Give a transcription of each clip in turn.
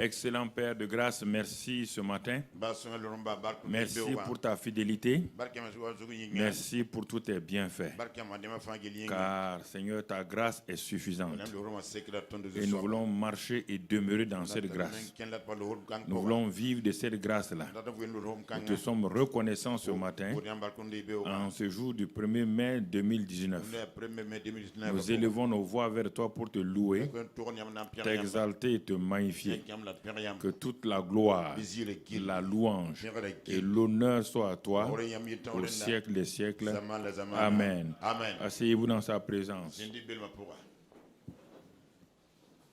Excellent Père de grâce, merci ce matin. Merci pour ta fidélité. Merci pour tous tes bienfaits. Car Seigneur, ta grâce est suffisante. Et nous voulons marcher et demeurer dans cette grâce. Nous voulons vivre de cette grâce-là. Nous te sommes reconnaissants ce matin, en ce jour du 1er mai 2019. Nous élevons nos voix vers toi pour te louer, t'exalter et te magnifier. Que toute la gloire, la louange et l'honneur soient à toi au siècle des siècles. Amen. Asseyez-vous dans sa présence.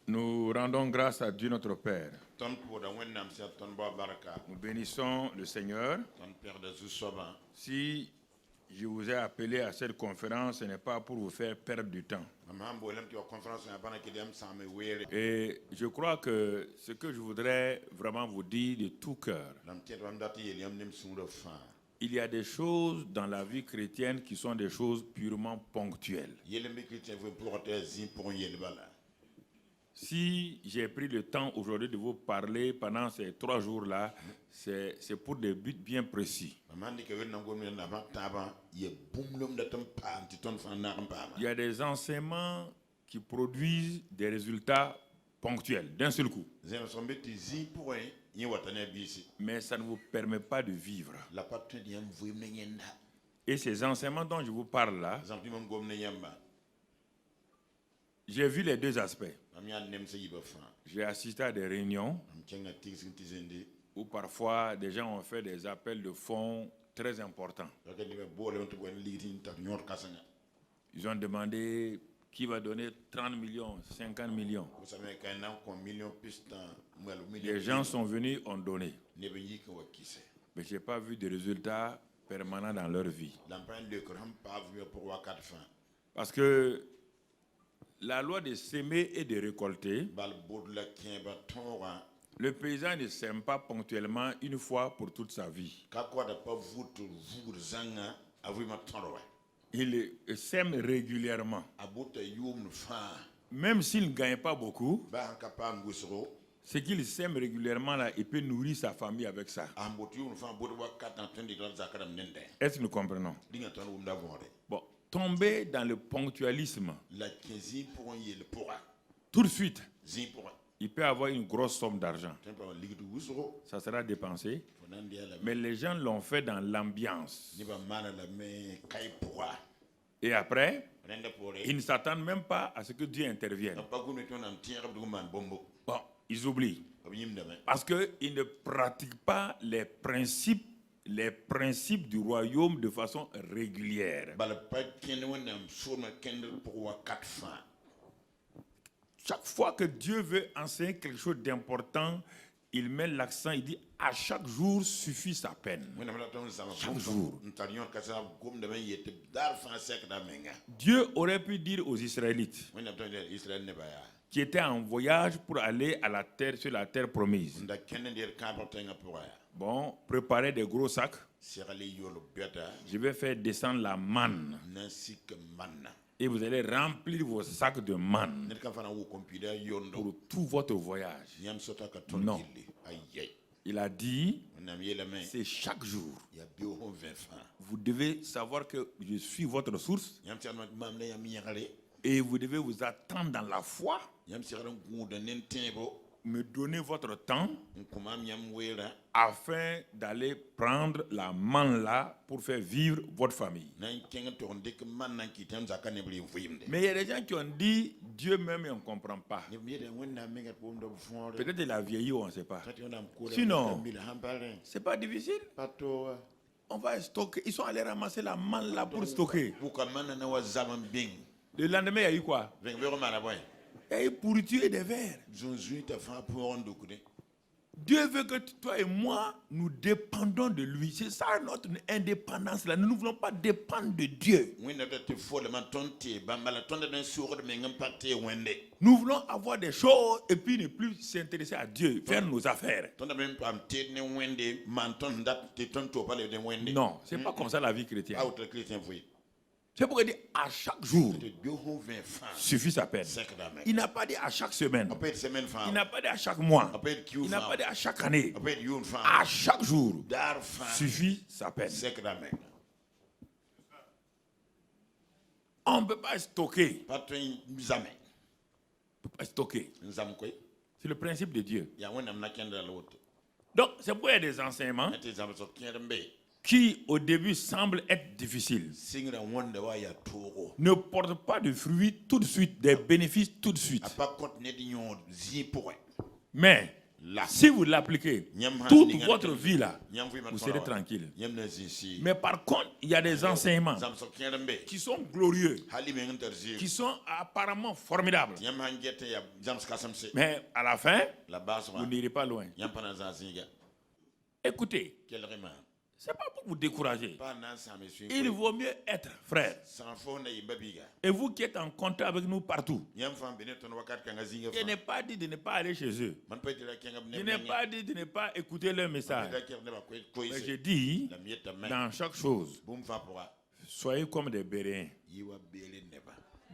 Nous rendons grâce à Dieu notre Père. Nous bénissons le Seigneur. Si je vous ai appelé à cette conférence, ce n'est pas pour vous faire perdre du temps. Et je crois que ce que je voudrais vraiment vous dire de tout cœur, il y a des choses dans la vie chrétienne qui sont des choses purement ponctuelles. Si j'ai pris le temps aujourd'hui de vous parler pendant ces 3 jours-là, c'est pour des buts bien précis. Il y a des enseignements qui produisent des résultats ponctuels, d'un seul coup. Mais ça ne vous permet pas de vivre. Et ces enseignements dont je vous parle là, j'ai vu les deux aspects. J'ai assisté à des réunions où parfois des gens ont fait des appels de fonds très importants. Ils ont demandé qui va donner 30 millions, 50 millions. Les gens sont venus, ont donné. Mais je n'ai pas vu de résultats permanents dans leur vie. Parce que la loi de semer et de récolter, le paysan ne sème pas ponctuellement une fois pour toute sa vie. Il sème régulièrement. Même s'il ne gagne pas beaucoup, ce qu'il sème régulièrement, là, il peut nourrir sa famille avec ça. Est-ce que nous comprenons? Bon, tomber dans le ponctualisme, tout de suite, il peut avoir une grosse somme d'argent. Ça sera dépensé. Mais les gens l'ont fait dans l'ambiance. Et après, ils ne s'attendent même pas à ce que Dieu intervienne. Bon, ils oublient. Parce qu'ils ne pratiquent pas les principes du royaume de façon régulière. Chaque fois que Dieu veut enseigner quelque chose d'important, il met l'accent, il dit à chaque jour suffit sa peine. Chaque jour. Dieu aurait pu dire aux Israélites qui étaient en voyage pour aller à la terre, sur la terre promise. Bon, préparez des gros sacs. Je vais faire descendre la manne. Et vous allez remplir vos sacs de manne pour tout votre voyage. Non. Il a dit, c'est chaque jour. Vous devez savoir que je suis votre source. Et vous devez vous attendre dans la foi. Me donner votre temps afin d'aller prendre la manne là pour faire vivre votre famille. Mais il y a des gens qui ont dit Dieu même et on ne comprend pas. Peut-être il a vieilli ou on ne sait pas. Sinon, c'est pas difficile. On va stocker. Ils sont allés ramasser la manne là pour stocker. Le lendemain, il y a eu quoi? Il y a eu pourriture et des vers. Dieu veut que toi et moi, nous dépendons de lui. C'est ça notre indépendance là. Nous ne voulons pas dépendre de Dieu. Nous voulons avoir des choses et puis ne plus s'intéresser à Dieu, faire nos affaires. Non, c'est pas comme ça la vie chrétienne. C'est pourquoi il dit à chaque jour suffit sa peine. Il n'a pas dit à chaque semaine. Il n'a pas dit à chaque mois. Il n'a pas dit à chaque année. À chaque jour suffit sa peine. On ne peut pas stocker. On ne peut pas stocker. C'est le principe de Dieu. Donc, c'est pourquoi il y a des enseignements qui au début semblent être difficiles, ne portent pas de fruits tout de suite, des bénéfices tout de suite. Mais si vous l'appliquez toute votre vie là, vous serez tranquille. Mais par contre, il y a des enseignements qui sont glorieux, qui sont apparemment formidables. Mais à la fin, vous n'irez pas loin. Écoutez, ce n'est pas pour vous décourager. Il vaut mieux être frère. Et vous qui êtes en contact avec nous partout, je n'ai pas dit de ne pas aller chez eux. Je n'ai pas dit de ne pas écouter leur message. Mais je dis, dans chaque chose, soyez comme des Béréens.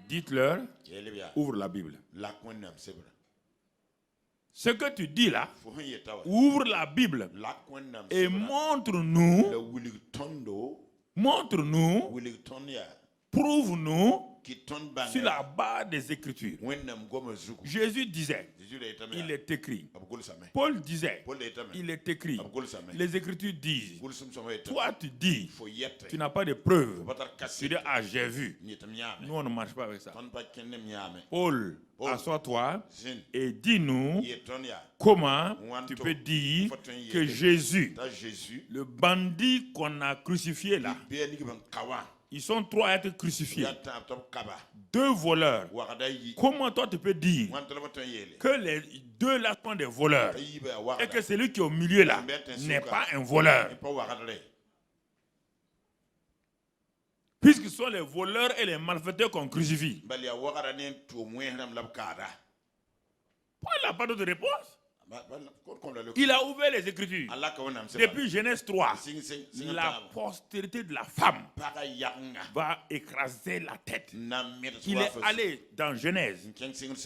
Dites-leur, ouvre la Bible. Ce que tu dis là, ouvre la Bible et montre-nous, prouve-nous sur la base des Écritures. Jésus disait, il est écrit. Paul disait, il est écrit. Les Écritures disent. Toi, tu dis, tu n'as pas de preuves. Tu dis, ah, j'ai vu. Nous, on ne marche pas avec ça. Paul, assois-toi et dis-nous comment tu peux dire que Jésus, le bandit qu'on a crucifié là, ils sont trois à être crucifiés. Deux voleurs. Comment toi tu peux dire que les deux là sont des voleurs et que celui qui est au milieu là n'est pas un voleur? Puisque ce sont les voleurs et les malfaiteurs qu'on crucifie. Pourquoi il n'a pas d'autre réponse? Il a ouvert les Écritures. Depuis Genèse 3, la postérité de la femme va écraser la tête. Il est allé dans Genèse.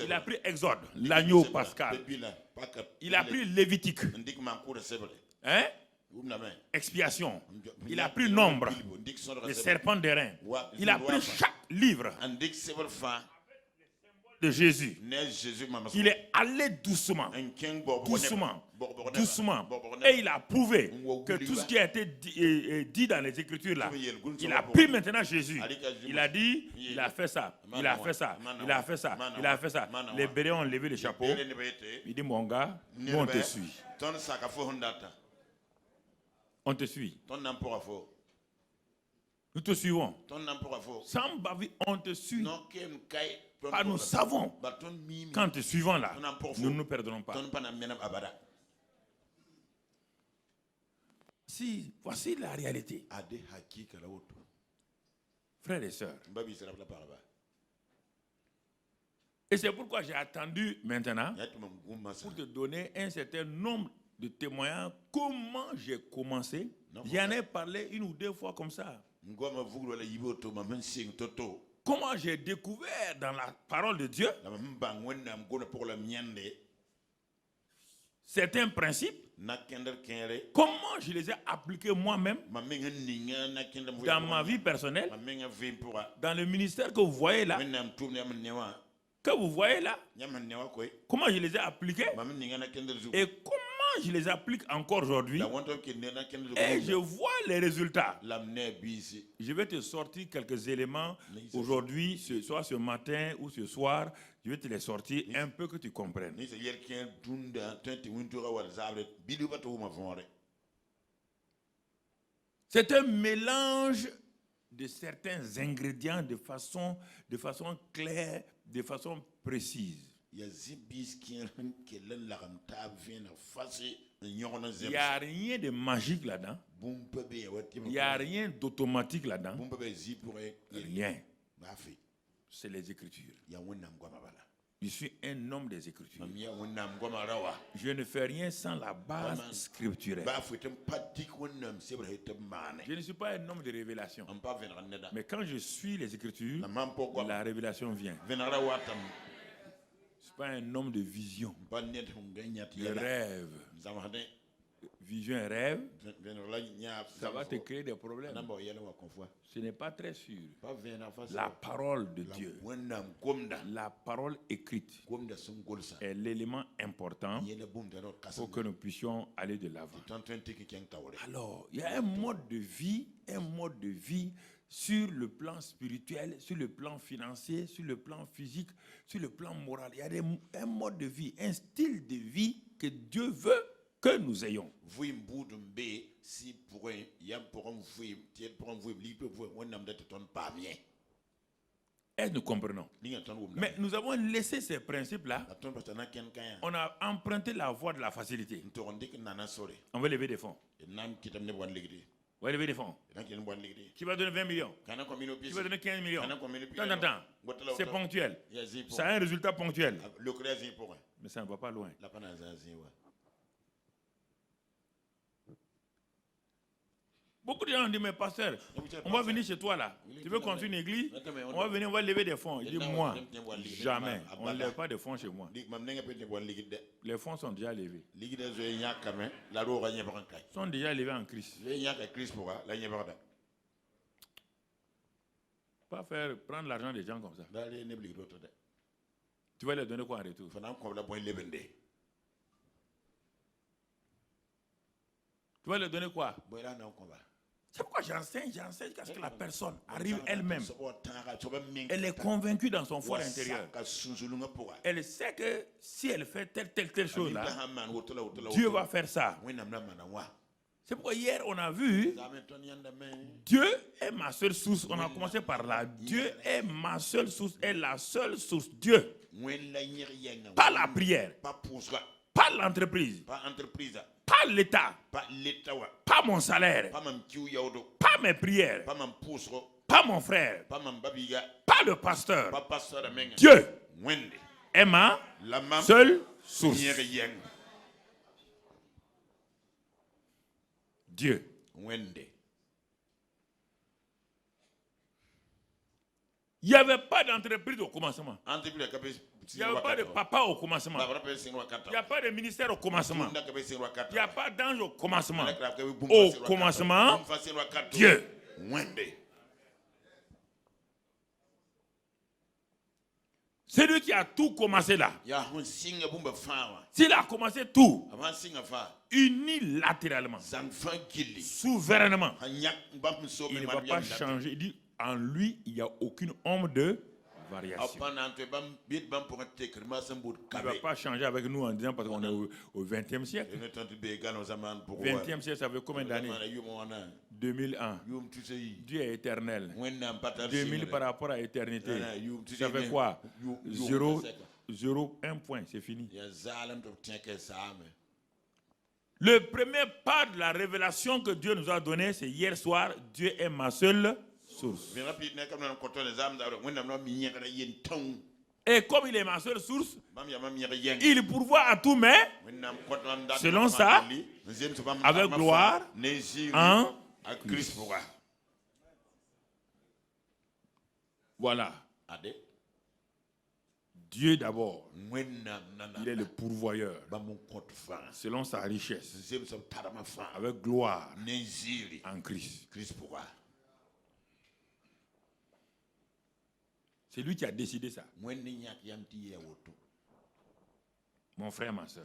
Il a pris Exode, l'agneau pascal. Il a pris Lévitique. Hein? Expiation. Il a pris Nombre, les serpents d'airain. Il a pris chaque livre de Jésus. Il est allé doucement, doucement, et il a prouvé que tout ce qui a été dit dans les Écritures là, il a pris maintenant Jésus. Il a dit, il a fait ça, il a fait ça, il a fait ça, il a fait ça. Les Béréens ont levé le chapeau. Il dit, mon gars, nous on te suit. On te suit. Nous te suivons. Sans baver, on te suit. Ah, nous savons qu'en te suivant là, nous ne nous perdrons pas. Si, voici la réalité. Frères et sœurs. Et c'est pourquoi j'ai attendu maintenant pour te donner un certain nombre de témoignages. Comment j'ai commencé. J'en ai parlé une ou deux fois comme ça. Comment j'ai découvert dans la parole de Dieu certains principes. Comment je les ai appliqués moi-même dans ma vie personnelle, dans le ministère que vous voyez là. Comment je les ai appliqués et comment je les applique encore aujourd'hui. Et je vois les résultats. Je vais te sortir quelques éléments aujourd'hui, soit ce matin ou ce soir. Je vais te les sortir un peu que tu comprennes. C'est un mélange de certains ingrédients de façon claire, de façon précise. Il n'y a rien de magique là-dedans. Il n'y a rien d'automatique là-dedans. Rien. C'est les Écritures. Je suis un homme des Écritures. Je ne fais rien sans la base scripturelle. Je ne suis pas un homme de révélation. Mais quand je suis les Écritures, la révélation vient. Je ne suis pas un homme de vision, de rêve. Vision et rêve, ça va te créer des problèmes. Ce n'est pas très sûr. La parole de Dieu, la parole écrite est l'élément important pour que nous puissions aller de l'avant. Alors, il y a un mode de vie sur le plan spirituel, sur le plan financier, sur le plan physique, sur le plan moral. Il y a un mode de vie, un style de vie que Dieu veut que nous ayons. Et nous comprenons. Mais nous avons laissé ces principes-là. On a emprunté la voie de la facilité. On veut lever des fonds. On va lever des fonds. Qui va donner 20 millions? Qui va donner 15 millions? C'est ponctuel. Ça a un résultat ponctuel. Mais ça ne va pas loin. Beaucoup de gens ont dit, mais pasteur, on va venir chez toi là. Tu veux construire une église? On va venir, on va lever des fonds. Il dit, moi, jamais. On ne lève pas de fonds chez moi. Les fonds sont déjà levés. Sont déjà levés en Christ. Pas faire prendre l'argent des gens comme ça. Tu vas leur donner quoi en retour? Tu vas leur donner quoi? C'est pourquoi j'enseigne jusqu'à ce que la personne arrive elle-même. Elle est convaincue dans son fort intérieur. Elle sait que si elle fait telle chose là, Dieu va faire ça. C'est pourquoi hier on a vu Dieu est ma seule source. On a commencé par là. Dieu est ma seule source, est la seule source. Dieu. Pas la prière. Pas l'entreprise. Pas l'État. Pas mon salaire. Pas mes prières. Pas mon frère. Pas le pasteur. Dieu est ma seule source. Dieu. Il n'y avait pas d'entreprise au commencement. Il n'y avait pas de papa au commencement. Il n'y a pas de ministère au commencement. Il n'y a pas d'ange au commencement. Au commencement, Dieu. C'est lui qui a tout commencé là. S'il a commencé tout, unilatéralement, souverainement, il ne va pas changer. Il dit, en lui, il n'y a aucune ombre de variation. Il ne va pas changer avec nous en disant parce qu'on est au 20e siècle. 20e siècle, ça veut combien d'années? 2001. Dieu est éternel. 2000 par rapport à l'éternité. Ça fait quoi? 0, 1 point, c'est fini. Le premier pas de la révélation que Dieu nous a donné, c'est hier soir, Dieu est ma seule source. Et comme il est ma seule source, il pourvoit à tout, mais selon ça, avec gloire, en Christ. Voilà. Dieu d'abord, il est le pourvoyeur selon sa richesse, avec gloire en Christ. C'est lui qui a décidé ça. Mon frère, ma soeur,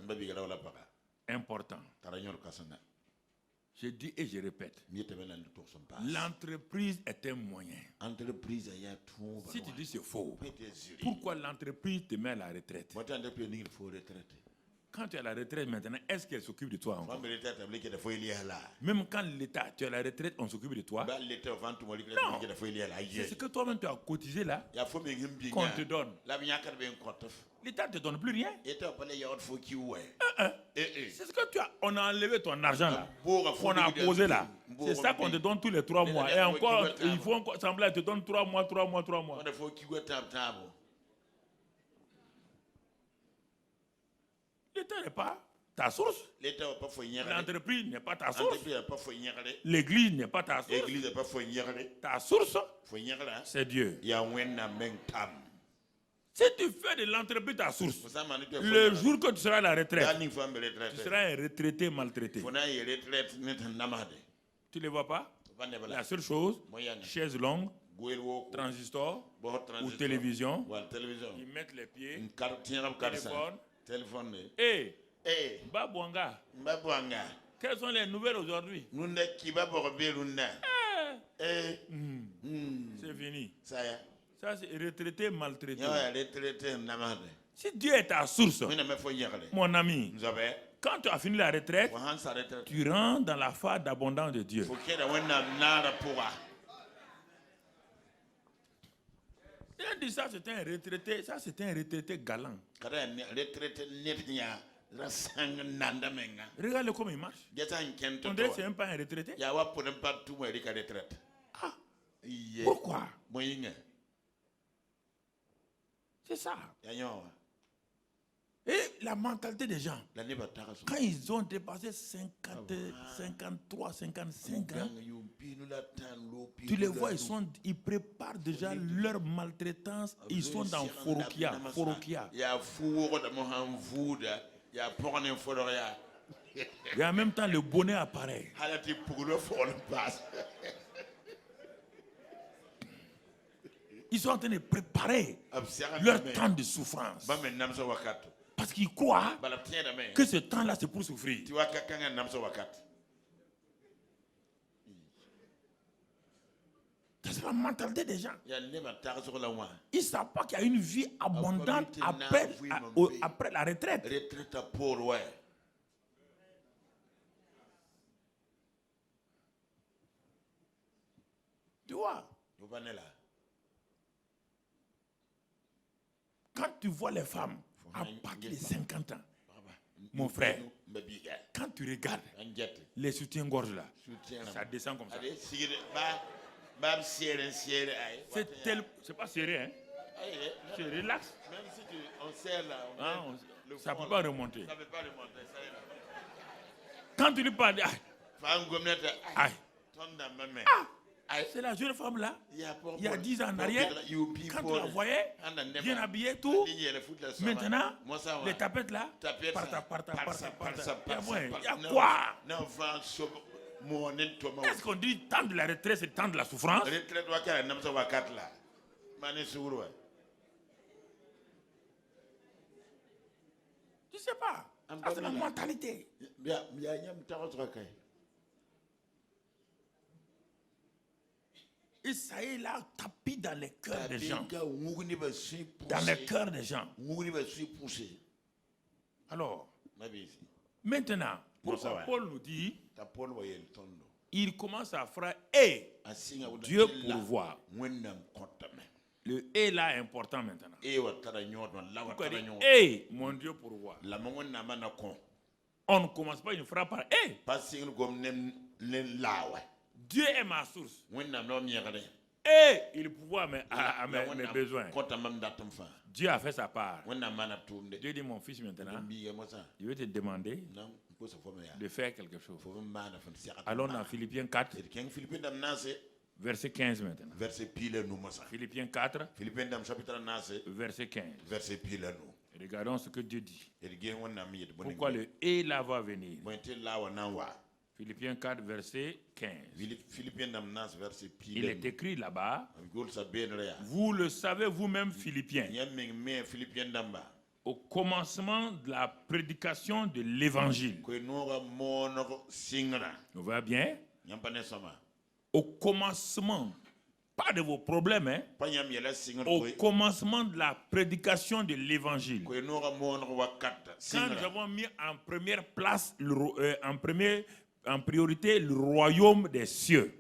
important. Je dis et je répète, l'entreprise est un moyen. Si tu dis c'est faux, pourquoi l'entreprise te met à la retraite? Quand tu es à la retraite maintenant, est-ce qu'elle s'occupe de toi encore? Même quand l'État, tu es à la retraite, on s'occupe de toi? Non. C'est ce que toi-même tu as cotisé là qu'on te donne. L'État ne te donne plus rien. C'est ce que tu as. On a enlevé ton argent là. On a posé là. C'est ça qu'on te donne tous les 3 mois. Et encore, il faut encore sembler, te donne 3 mois. L'État n'est pas ta source. L'entreprise n'est pas ta source. L'église n'est pas ta source. Ta source, c'est Dieu. Si tu fais de l'entreprise ta source, le jour que tu seras à la retraite, tu seras un retraité maltraité. Tu ne le vois pas? La seule chose, chaise longue, transistor ou télévision, ils mettent les pieds, téléphone. Et Babouanga, quelles sont les nouvelles aujourd'hui? C'est fini. Ça, c'est retraité maltraité. Si Dieu est ta source, mon ami, quand tu as fini la retraite, tu rentres dans la phase d'abondance de Dieu. Il a dit ça, c'est un retraité, galant. Regarde comment il marche. On dirait que c'est même pas un retraité. Ah, pourquoi? C'est ça. Et la mentalité des gens, quand ils ont dépassé 50, 53, 55 ans, tu les vois, ils préparent déjà leur maltraitance, ils sont dans Forokia. Et en même temps, le bonnet apparaît. Ils sont en train de préparer leur temps de souffrance. Parce qu'ils croient que ce temps-là, c'est pour souffrir. C'est la mentalité des gens. Ils ne savent pas qu'il y a une vie abondante après la retraite. Tu vois? Quand tu vois les femmes à partir de 50 ans, mon frère, quand tu regardes les soutiens-gorge là, ça descend comme ça. C'est pas serré, hein? C'est relax. Même si on serre là, ça ne peut pas remonter. Quand tu lui parles, c'est la jeune femme là, il y a 10 ans en arrière, quand tu la voyais, bien habillée, tout, maintenant, les tapettes là, par il y a quoi? Est-ce qu'on dit temps de la retraite, c'est temps de la souffrance? Je ne sais pas. C'est la mentalité. Et ça est là, tapis dans les cœurs des gens. Dans les cœurs des gens. Alors, maintenant, pourquoi Paul nous dit, il commence à faire et Dieu pourvoit. Le et là est important maintenant. Pourquoi il dit et mon Dieu pourvoit? On ne commence pas une phrase par et. Dieu est ma source. Et il pourvoit à mes besoins. Dieu a fait sa part. Dieu dit, mon fils, maintenant, je vais te demander de faire quelque chose. Allons dans Philippiens 4, verset 15 maintenant. Philippiens 4, verset 15. Regardons ce que Dieu dit. Pourquoi le et là va venir? Philippiens 4, verset 15. Il est écrit là-bas, vous le savez vous-même, Philippiens, au commencement de la prédication de l'évangile. On voit bien? Au commencement, pas de vos problèmes, hein? Au commencement de la prédication de l'évangile. Quand nous avons mis en première place, en priorité, le royaume des cieux.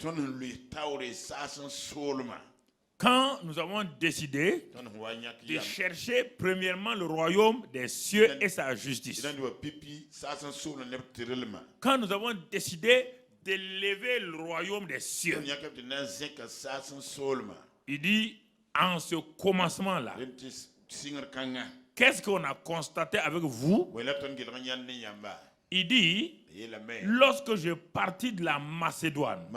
Quand nous avons décidé de chercher premièrement le royaume des cieux et sa justice. Quand nous avons décidé d'élever le royaume des cieux. Il dit, en ce commencement-là, qu'est-ce qu'on a constaté avec vous? Il dit, lorsque je partis de la Macédoine,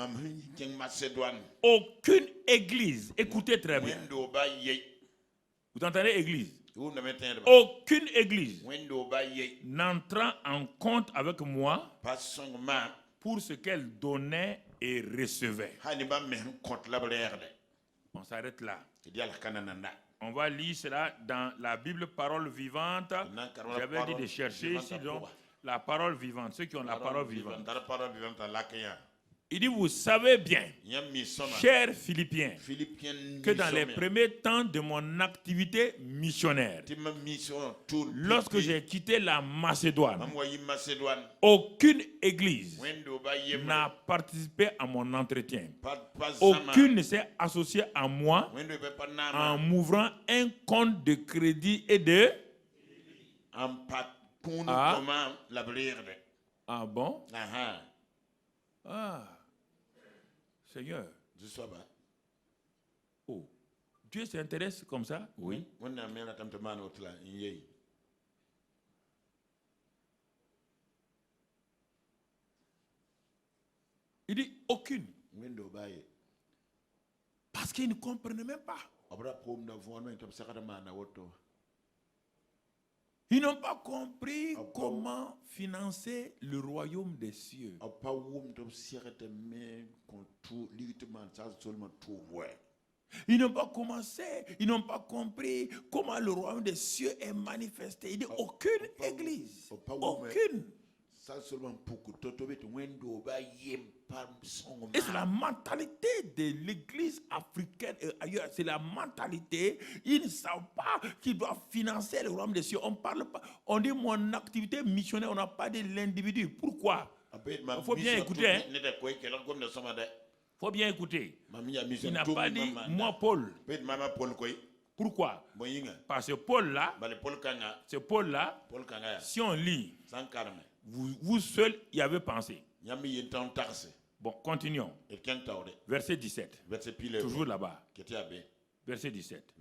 aucune église, écoutez très bien, vous entendez église? Aucune église n'entrant en compte avec moi pour ce qu'elle donnait et recevait. On s'arrête là. On va lire cela dans la Bible Parole Vivante. J'avais dit de chercher ici donc la parole vivante, ceux qui ont la parole vivante. Il dit, vous savez bien, chers Philippiens, que dans les premiers temps de mon activité missionnaire, lorsque j'ai quitté la Macédoine, aucune église n'a participé à mon entretien. Aucune ne s'est associée à moi en m'ouvrant un compte de crédit et de... Ah bon? Ah, Seigneur. Oh, Dieu s'intéresse comme ça? Oui. Il dit aucune. Parce qu'il ne comprenait même pas. Ils n'ont pas compris comment financer le royaume des cieux. Ils n'ont pas commencé, ils n'ont pas compris comment le royaume des cieux est manifesté. Il dit aucune église, aucune. Et c'est la mentalité de l'église africaine et ailleurs. C'est la mentalité. Ils ne savent pas qu'ils doivent financer le royaume des cieux. On parle pas. On dit mon activité missionnaire. On n'a pas de l'individu. Pourquoi? Il faut bien écouter. Hein? Faut bien écouter. Il n'a pas dit moi Paul. Pourquoi? Parce que Paul là, c'est Paul là, si on lit, vous seul y avez pensé. Bon, continuons. Verset 17. Toujours là-bas. Verset 17.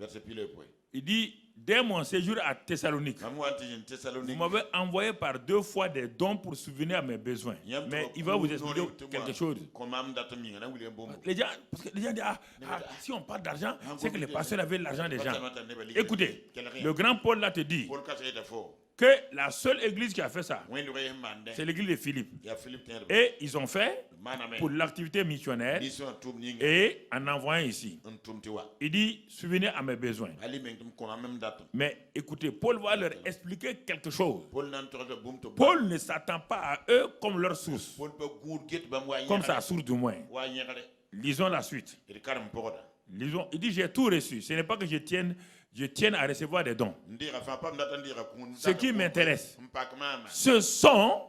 Il dit, dès mon séjour à Thessalonique, vous m'avez envoyé par 2 fois des dons pour souvenir à mes besoins. Mais il va vous expliquer quelque chose. Les gens, parce que les gens disent, si on parle d'argent, c'est que les pasteurs avaient l'argent des gens. Écoutez, le grand Paul là te dit que la seule église qui a fait ça, c'est l'église de Philippe. Et ils ont fait pour l'activité missionnaire et en envoyant ici. Il dit, souvenez à mes besoins. Mais écoutez, Paul va leur expliquer quelque chose. Paul ne s'attend pas à eux comme leur source. Comme sa source du moins. Lisons la suite. Lisons. Il dit, j'ai tout reçu. Ce n'est pas que je tienne à recevoir des dons. Ce qui m'intéresse, ce sont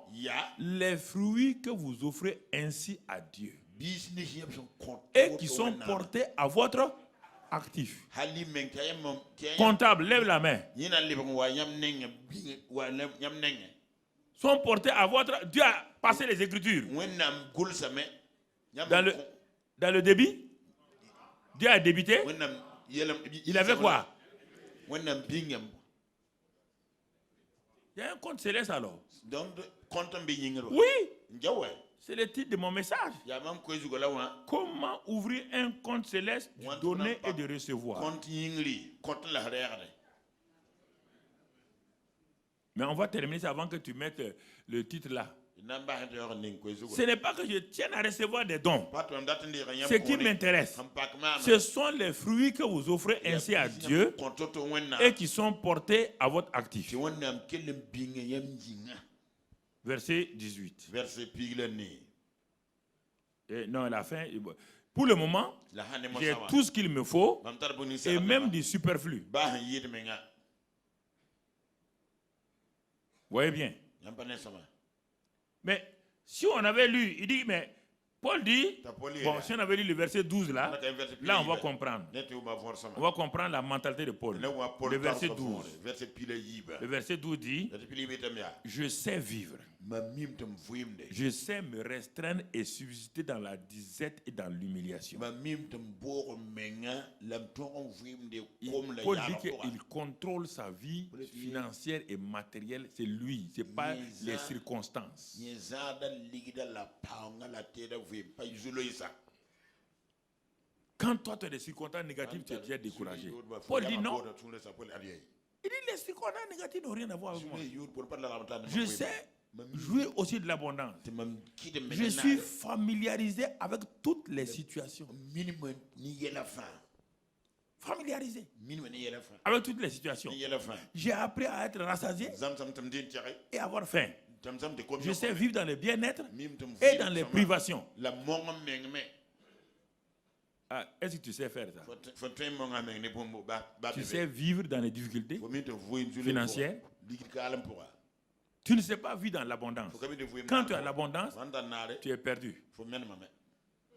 les fruits que vous offrez ainsi à Dieu et qui sont portés à votre actif. Comptable, lève la main. Sont portés à votre... Dieu a passé les Écritures. Dans le débit, Dieu a débité. Il avait quoi? Il y a un compte céleste alors. Oui. C'est le titre de mon message. Comment ouvrir un compte céleste, de donner et de recevoir. Mais on va terminer ça avant que tu mettes le titre là. Ce n'est pas que je tienne à recevoir des dons. Ce qui m'intéresse, ce sont les fruits que vous offrez ainsi à Dieu et qui sont portés à votre actif. Verset 18. Et non, à la fin, pour le moment, j'ai tout ce qu'il me faut et même du superflu. Vous voyez bien. Mais si on avait lu, il dit, mais Paul dit, bon, si on avait lu le verset 12 là, on va comprendre. On va comprendre la mentalité de Paul. Le verset 12. Le verset 12 dit, je sais vivre Je sais me restreindre et subsister dans la disette et dans l'humiliation. Paul dit qu'il contrôle sa vie financière et matérielle. C'est lui, ce n'est pas les circonstances. Quand toi tu as des circonstances négatives, tu es déjà découragé. Paul dit non. Il dit les circonstances négatives n'ont rien à voir avec moi. Je sais jouir aussi de l'abondance. Je suis familiarisé avec toutes les situations. Familiarisé avec toutes les situations. J'ai appris à être rassasié et avoir faim. Je sais vivre dans le bien-être et dans les privations. Ah, est-ce que tu sais faire ça? Tu sais vivre dans les difficultés financières. Tu ne sais pas vivre dans l'abondance. Quand tu as l'abondance, tu es perdu.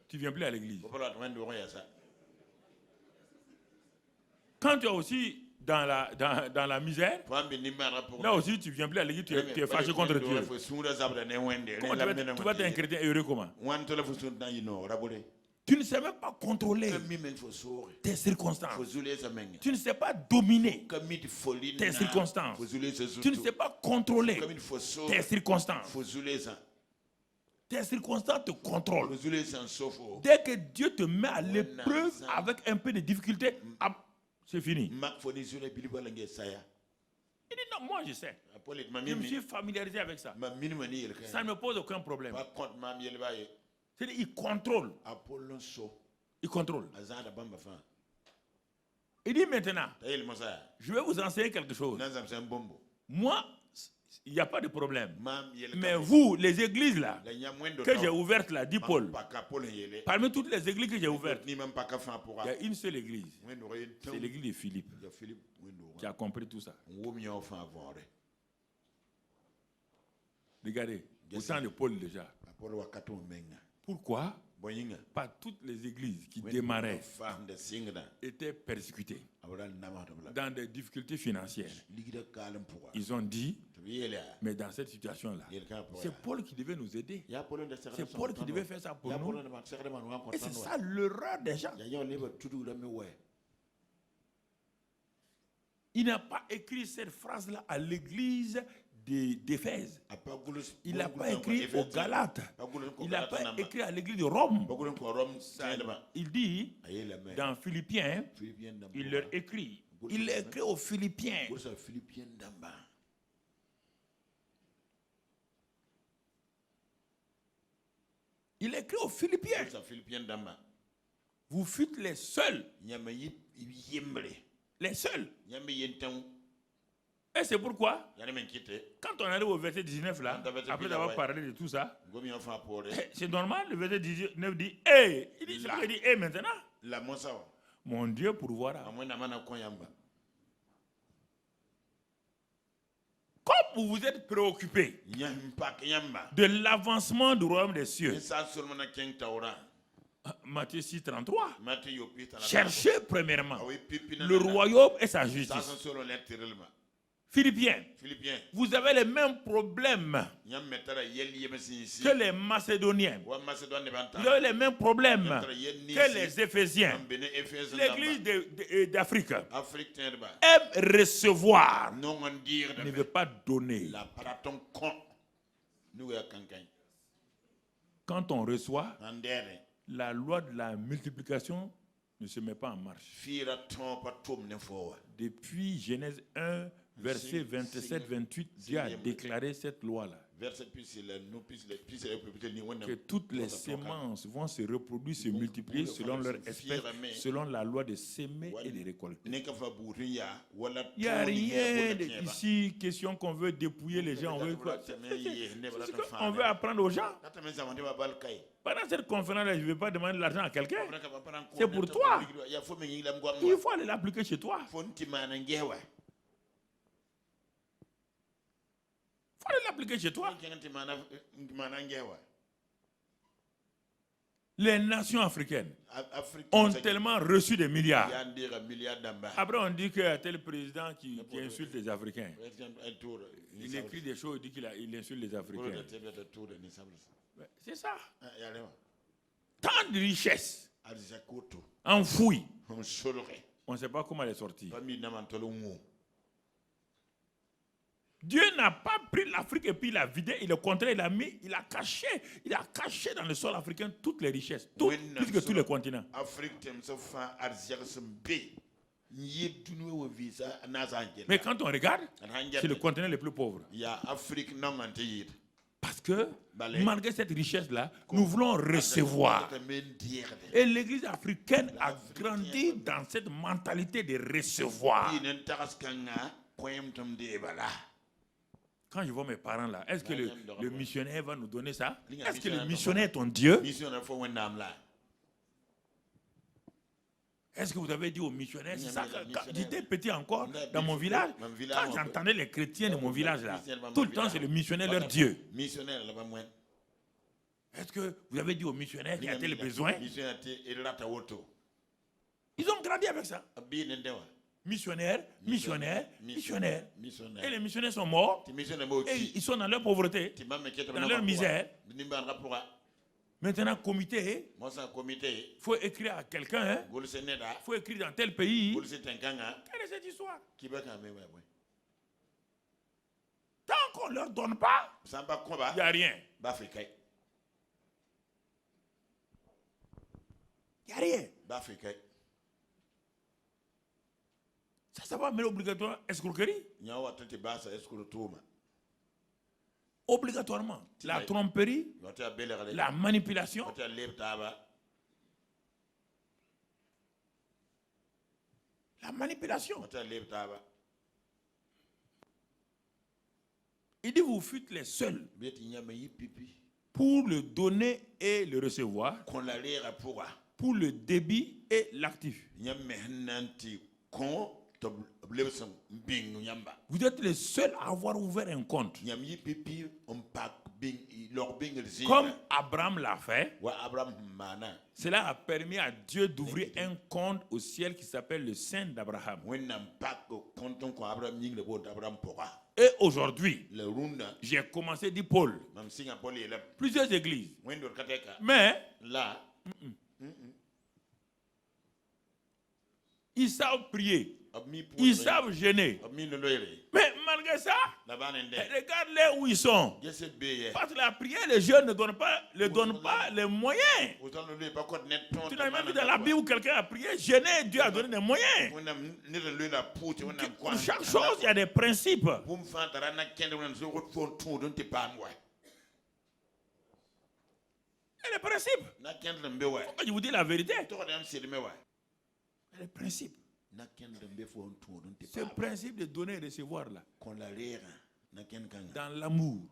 Tu ne viens plus à l'église. Quand tu es aussi dans la misère, là aussi tu ne viens plus à l'église, tu es fâché contre Dieu. Comment tu vas être un chrétien heureux comment? Tu ne sais même pas contrôler tes circonstances. Tu ne sais pas dominer tes circonstances. Tu ne sais pas contrôler tes circonstances. Tes circonstances te contrôlent. Dès que Dieu te met à l'épreuve avec un peu de difficulté, c'est fini. Il dit non, moi je sais. Je me suis familiarisé avec ça. Ça ne me pose aucun problème. C'est-à-dire, il contrôle. Il contrôle. Il dit maintenant, je vais vous enseigner quelque chose. Moi, il n'y a pas de problème. Mais vous, les églises là, que j'ai ouvertes là, dit Paul, parmi toutes les églises que j'ai ouvertes, il y a une seule église. C'est l'église de Philippe qui a compris tout ça. Regardez, au temps de Paul déjà. Pourquoi? Pas toutes les églises qui démarraient étaient persécutées dans des difficultés financières. Ils ont dit, mais dans cette situation-là, c'est Paul qui devait nous aider. C'est Paul qui devait faire ça pour nous. Et c'est ça l'erreur des gens. Il n'a pas écrit cette phrase-là à l'église d'Éphèse. Il n'a pas écrit aux Galates. Il n'a pas écrit à l'église de Rome. Il dit dans Philippiens, il leur écrit. Il écrit aux Philippiens. Il écrit aux Philippiens. Vous fûtes les seuls. Les seuls. Et c'est pourquoi, quand on arrive au verset 19 là, après avoir parlé de tout ça, c'est normal, le verset 19 dit « Hey !» Il dit, c'est dit « Hey !» maintenant. Mon Dieu pourvoira. Comme vous vous êtes préoccupé de l'avancement du royaume des cieux, Matthieu 6, 33. Cherchez premièrement le royaume et sa justice. Philippiens, vous avez les mêmes problèmes que les Macédoniens. Vous avez les mêmes problèmes que les Éphésiens. L'église d'Afrique aime recevoir, ne veut pas donner. Quand on reçoit, la loi de la multiplication ne se met pas en marche. Depuis Genèse 1, verset 27-28, Dieu a déclaré cette loi-là. Que toutes les semences vont se reproduire, se multiplier selon leur espèce, selon la loi de s'aimer et de récolter. Il n'y a rien ici, question qu'on veut dépouiller les gens. On veut quoi? On veut apprendre aux gens. Pendant cette conférence-là, je ne vais pas demander de l'argent à quelqu'un. C'est pour toi. Il faut aller l'appliquer chez toi. Il faut aller l'appliquer chez toi. Les nations africaines ont tellement reçu des milliards. Après, on dit qu'il y a tel président qui insulte les Africains. Il écrit des choses, il dit qu'il insulte les Africains. C'est ça. Tant de richesses enfouies. On ne sait pas comment les sortir. Dieu n'a pas pris l'Afrique et puis il a vidé, il a contré, il a caché dans le sol africain toutes les richesses, plus que tous les continents. Mais quand on regarde, c'est le continent le plus pauvre. Parce que malgré cette richesse-là, nous voulons recevoir. Et l'Église africaine a grandi dans cette mentalité de recevoir. Quand je vois mes parents là, est-ce que le missionnaire va nous donner ça? Est-ce que le missionnaire est ton Dieu? Est-ce que vous avez dit aux missionnaires? C'est ça, quand j'étais petit encore dans mon village, quand j'entendais les chrétiens de mon village là, tout le temps c'est le missionnaire leur Dieu. Est-ce que vous avez dit aux missionnaires qu'il y a tel besoin? Ils ont grandi avec ça. Missionnaires. Et les missionnaires sont morts. Et ils sont dans leur pauvreté, dans leur misère. Maintenant, comité, il faut écrire à quelqu'un. Il faut écrire dans tel pays. Quelle est cette histoire? Tant qu'on ne leur donne pas, il n'y a rien. Il n'y a rien. Ça va mener obligatoirement escroquerie. Obligatoirement. La tromperie, la manipulation. La manipulation. Il dit vous fûtes les seuls pour le donner et le recevoir, pour le débit et l'actif. Vous êtes les seuls à avoir ouvert un compte. Comme Abraham l'a fait, cela a permis à Dieu d'ouvrir un compte au ciel qui s'appelle le Saint d'Abraham. Et aujourd'hui, j'ai commencé, dit Paul, plusieurs églises. Mais ils savent prier. Ils savent gêner. Mais malgré ça, regarde-les où ils sont. Parce que la prière, les jeunes ne donnent pas les moyens. Tu n'as même vu dans la Bible où quelqu'un a prié, gêné, Dieu a donné des moyens. Pour chaque chose, il y a des principes. Et les principes. Pourquoi je vous dis la vérité? Les principes. Ce principe de donner et recevoir là, dans l'amour,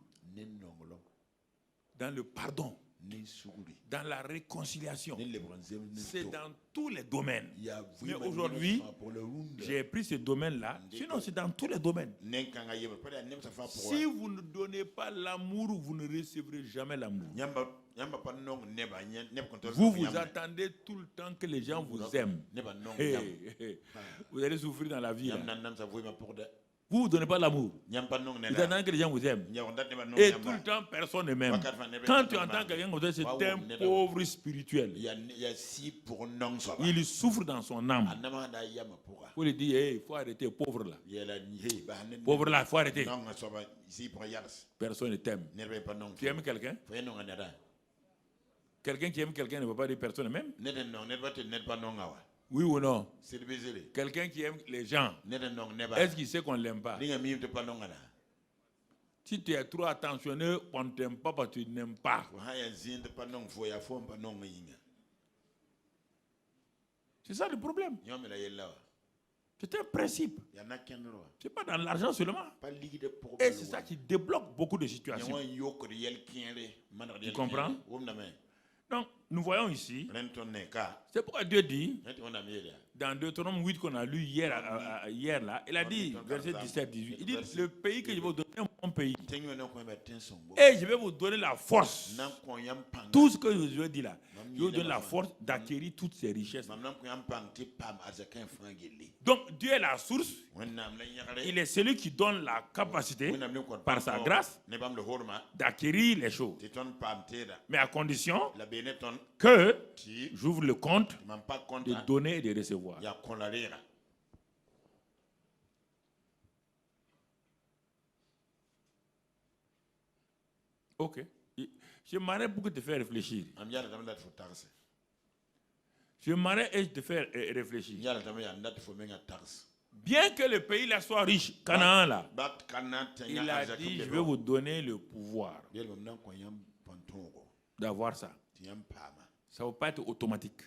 dans le pardon, dans la réconciliation, c'est dans tous les domaines. Mais aujourd'hui, j'ai pris ce domaine-là, sinon c'est dans tous les domaines. Si vous ne donnez pas l'amour, vous ne recevrez jamais l'amour. Vous attendez tout le temps que les gens vous aiment. Vous allez souffrir dans la vie. Vous ne donnez pas l'amour. Vous attendez que les gens vous aiment. Et tout le temps, personne ne m'aime. Quand tu entends quelqu'un vous dire c'est un pauvre spirituel. Il souffre dans son âme. Vous lui dites, il faut arrêter, pauvre là. Pauvre là, il faut arrêter. Personne ne t'aime. Tu aimes quelqu'un? Quelqu'un qui aime quelqu'un ne veut pas dire personne ne m'aime. Oui ou non? Quelqu'un qui aime les gens, est-ce qu'il sait qu'on ne l'aime pas? Si tu es trop attentionné, on ne t'aime pas parce que tu n'aimes pas. C'est ça le problème. C'est un principe. Ce n'est pas dans l'argent seulement. Et c'est ça qui débloque beaucoup de situations. Tu comprends? Donc, nous voyons ici, c'est pourquoi Dieu dit, dans Deutéronome 8 qu'on a lu hier là, il a dit, verset 17-18, il dit, le pays que je vais vous donner est mon pays. Et je vais vous donner la force. Tout ce que je dis là, je vais vous donner la force d'acquérir toutes ces richesses. Donc Dieu est la source. Il est celui qui donne la capacité, par sa grâce, d'acquérir les choses. Mais à condition que j'ouvre le compte de donner et de recevoir. Ok. Je m'arrête pour te faire réfléchir. Je m'arrête et te faire réfléchir. Bien que le pays là soit riche, Canaan là, il a dit, je vais vous donner le pouvoir d'avoir ça. Ça ne va pas être automatique.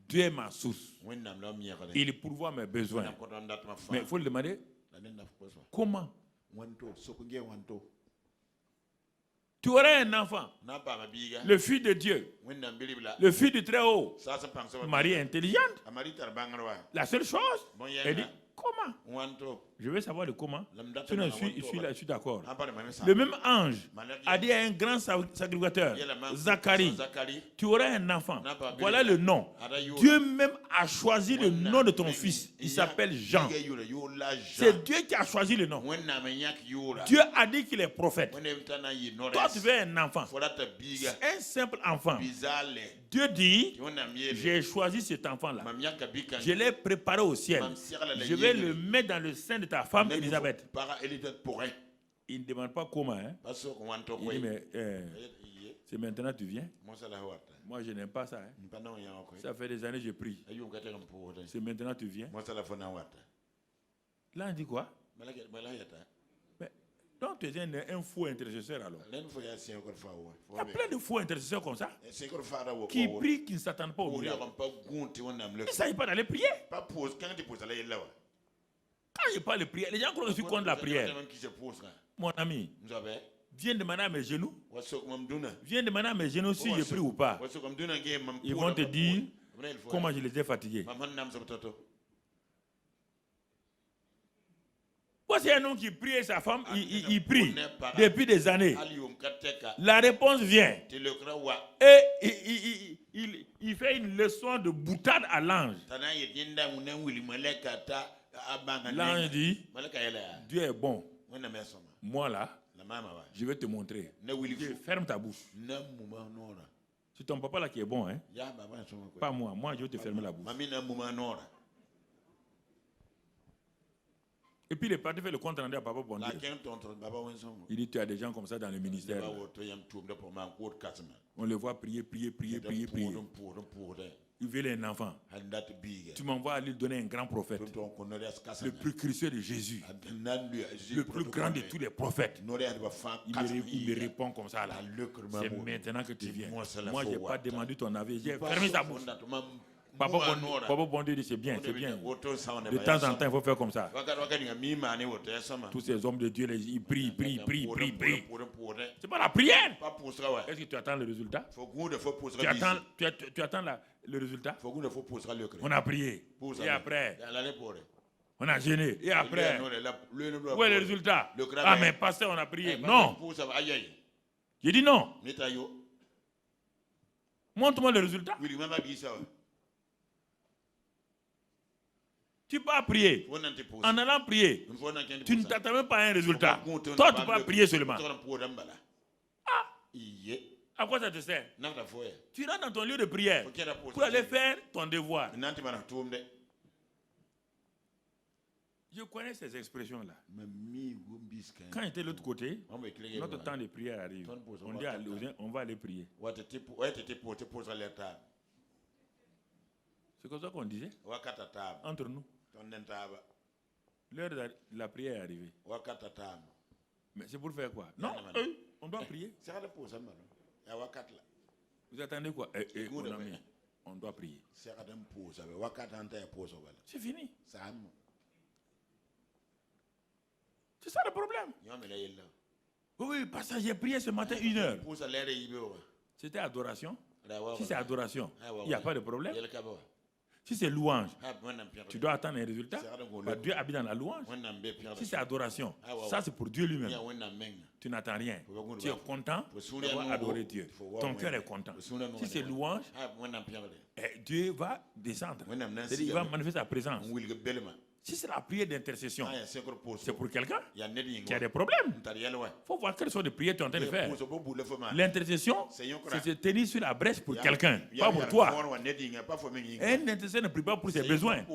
Dieu est ma source. Il pourvoit mes besoins. Mais il faut le demander, comment? Tu auras un enfant, le fils de Dieu, le fils du Très-Haut, Marie intelligente. La seule chose, elle dit, comment? Je veux savoir le comment. Sinon, je suis d'accord. Le même ange a dit à un grand sacrificateur, Zacharie, tu auras un enfant. Voilà le nom. Dieu même a choisi le nom de ton fils. Il s'appelle Jean. C'est Dieu qui a choisi le nom. Dieu a dit qu'il est prophète. Toi, tu veux un enfant. Un simple enfant. Dieu dit, j'ai choisi cet enfant-là. Je l'ai préparé au ciel. Je vais le mettre dans le sein de ta femme Élisabeth. Il ne demande pas comment. Hein? Il dit, mais c'est maintenant que tu viens. Moi, je n'aime pas ça. Hein? Ça fait des années que je prie. C'est maintenant que tu viens. Là, on dit quoi? Mais, donc, tu es un faux intercesseur alors. Il y a plein de faux intercesseurs comme ça qui prient, qui ne s'attendent pas au miracle. Il ne s'agit pas d'aller prier. Quand je parle de prière, les gens croient que je suis contre la prière. Mon ami, viens demander à mes genoux. Viens demander à mes genoux si je prie ou pas. Ils vont te dire comment je les ai fatigués. Voici un homme qui prie et sa femme, il prie depuis des années. La réponse vient. Et il fait une leçon de boutade à l'ange. L'ange dit, Dieu est bon. Moi là, je vais te montrer. Dieu, ferme ta bouche. C'est ton papa là qui est bon, hein? Pas moi. Moi, je vais te fermer la bouche. Et puis le parti fait le compte rendu à Papa Bondé. Il dit, tu as des gens comme ça dans le ministère. On les voit prier. Il veut un enfant. Tu m'envoies à lui donner un grand prophète. Le précurseur de Jésus. Le plus grand de tous les prophètes. Il me répond comme ça là. C'est maintenant que tu viens. Moi, je n'ai pas demandé ton avis. J'ai fermé ta bouche. Papa Bondé dit c'est bien. De temps en temps, il faut faire comme ça. Tous ces hommes de Dieu, ils prient. C'est pas la prière. Est-ce que tu attends le résultat? Tu attends le résultat? On a prié. Et après, on a gêné. Et après, où est le résultat? Ah, mais pasteur, on a prié. Non. J'ai dit non. Montre-moi le résultat. Tu peux prier. En allant prier, tu ne t'attends même pas à un résultat. Toi, tu peux prier seulement. Ah! À quoi ça te sert? Tu rentres dans ton lieu de prière pour aller faire ton devoir. Je connais ces expressions-là. Quand j'étais de l'autre côté, notre temps de prière arrive. On dit on va aller prier. C'est comme ça qu'on disait entre nous. L'heure de la prière est arrivée. Mais c'est pour faire quoi? Non, on doit prier. Vous attendez quoi? Mon ami, on doit prier. C'est fini. C'est ça le problème. Oui, parce que j'ai prié ce matin 1 heure. C'était adoration. Si c'est adoration, il n'y a pas de problème. Si c'est louange, tu dois attendre un résultat. Dieu habite dans la louange. Si c'est adoration, ça c'est pour Dieu lui-même. Tu n'attends rien. Tu es content de pouvoir adorer Dieu. Ton cœur est content. Si c'est louange, Dieu va descendre. C'est-à-dire, il va manifester sa présence. Si c'est la prière d'intercession, c'est pour quelqu'un qui a des problèmes. Il faut voir quelles sortes de prières tu es en train de faire. L'intercession, c'est se tenir sur la brèche pour quelqu'un, pas pour toi. Un intercesseur ne prie pas pour ses besoins.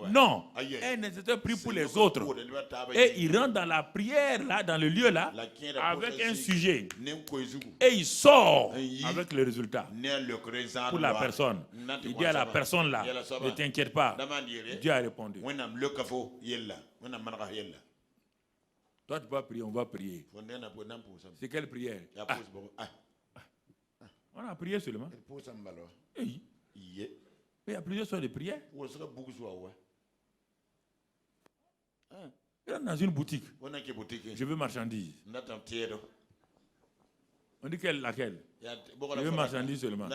Non, un intercesseur prie pour les autres. Et il rentre dans la prière, là, dans le lieu là, avec un sujet. Et il sort avec le résultat pour la personne. Il dit à la personne là, ne t'inquiète pas, Dieu a répondu. Toi, tu vas prier, on va prier. C'est quelle prière? On a prié seulement. Il y a plusieurs sortes de prières. Dans une boutique, je veux marchandise. On dit laquelle? Je veux marchandise seulement.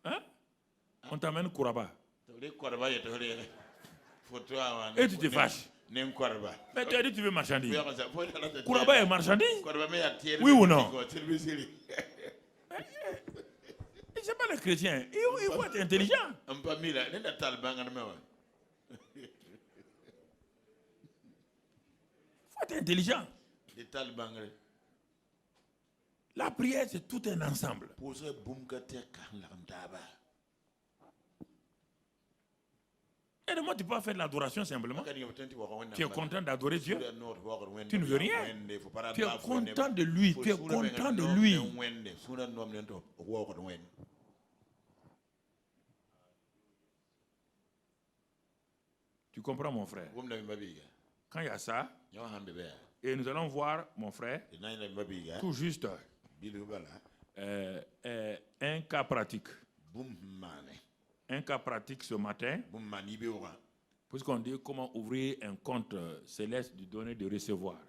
Hein? On t'amène Kouraba. Et tu te fâches. Mais tu as dit que tu veux marchandise. Kouraba est marchandise? Oui ou non? C'est pas les chrétiens. Il faut être intelligent. Il faut être intelligent. La prière, c'est tout un ensemble. Et de moi, tu peux pas faire de l'adoration simplement. Tu es content d'adorer Dieu. Tu ne veux rien. Tu es content de lui. Tu es content de lui. Tu comprends, mon frère? Quand il y a ça, et nous allons voir, mon frère, tout juste un cas pratique. Un cas pratique ce matin, puisqu'on dit comment ouvrir un compte céleste du donner de recevoir.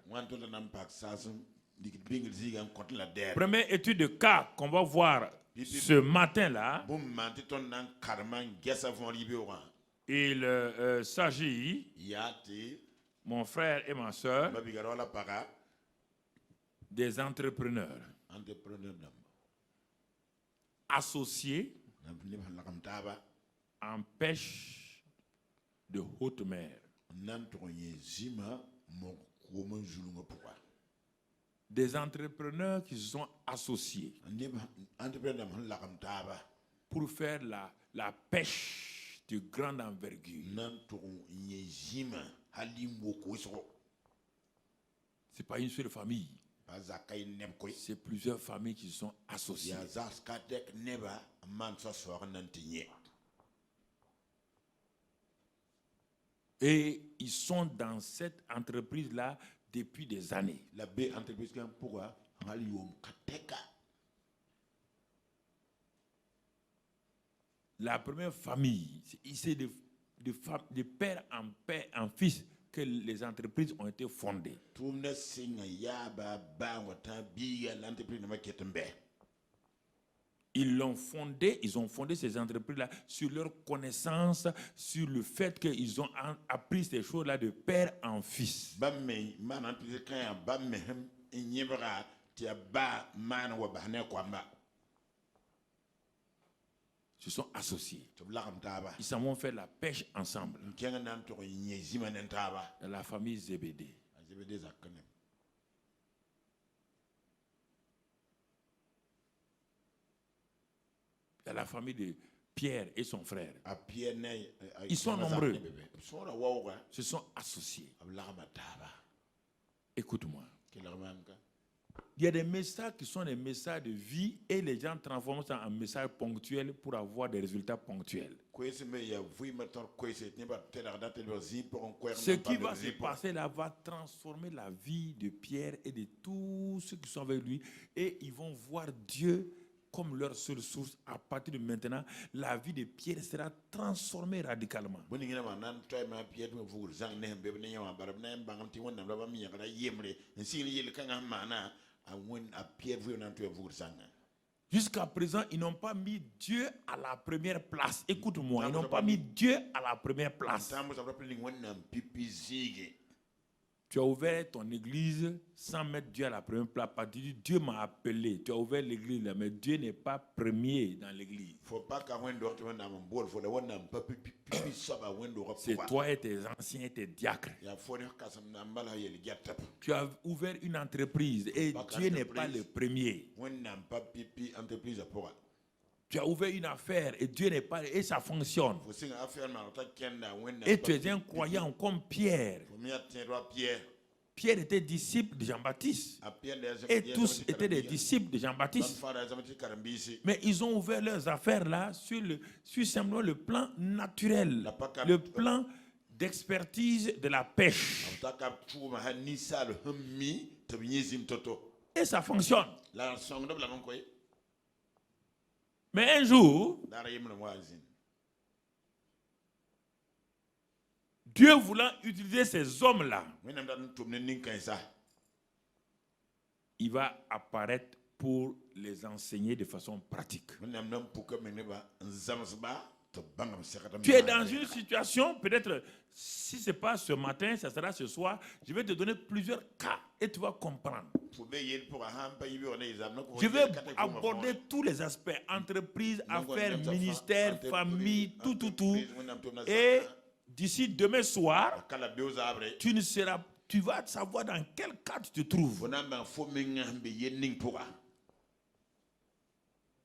Première étude de cas qu'on va voir ce matin-là, il s'agit, mon frère et ma soeur, des entrepreneurs associés en pêche de haute mer. Des entrepreneurs qui se sont associés pour faire la pêche de grande envergure. Ce n'est pas une seule famille. C'est plusieurs familles qui se sont associées. Et ils sont dans cette entreprise-là depuis des années. La première famille, c'est de père en fils que les entreprises ont été fondées. Ils l'ont fondé, ils ont fondé ces entreprises-là sur leur connaissance, sur le fait qu'ils ont appris ces choses-là de père en fils. Ils se sont associés. Ils s'en vont faire la pêche ensemble. La famille Zébédée. Il y a la famille de Pierre et son frère. Ils sont nombreux. Ils se sont associés. Écoute-moi. Il y a des messages qui sont des messages de vie et les gens transforment ça en messages ponctuels pour avoir des résultats ponctuels. Ce qui va se passer là va transformer la vie de Pierre et de tous ceux qui sont avec lui et ils vont voir Dieu comme leur seule source, à partir de maintenant, la vie de Pierre sera transformée radicalement. Jusqu'à présent, ils n'ont pas mis Dieu à la première place. Écoute-moi, ils n'ont pas mis Dieu à la première place. Tu as ouvert ton église sans mettre Dieu à la première place. Tu dis, Dieu m'a appelé. Tu as ouvert l'église là, mais Dieu n'est pas premier dans l'église. C'est toi et tes anciens et tes diacres. Tu as ouvert une entreprise et Dieu n'est pas le premier. Tu as ouvert une affaire et Dieu n'est pas, et ça fonctionne. Et tu es un croyant comme Pierre. Pierre était disciple de Jean-Baptiste. Et tous étaient des disciples de Jean-Baptiste. Mais ils ont ouvert leurs affaires là sur simplement le plan naturel, le plan d'expertise de la pêche. Et ça fonctionne. Mais un jour, Dieu voulant utiliser ces hommes-là, il va apparaître pour les enseigner de façon pratique. Tu es dans une situation, peut-être, si ce n'est pas ce matin, ça sera ce soir, je vais te donner plusieurs cas et tu vas comprendre. Je vais aborder tous les aspects, entreprise, affaires, ministère, famille, tout. Et d'ici demain soir, tu vas savoir dans quel cas tu te trouves.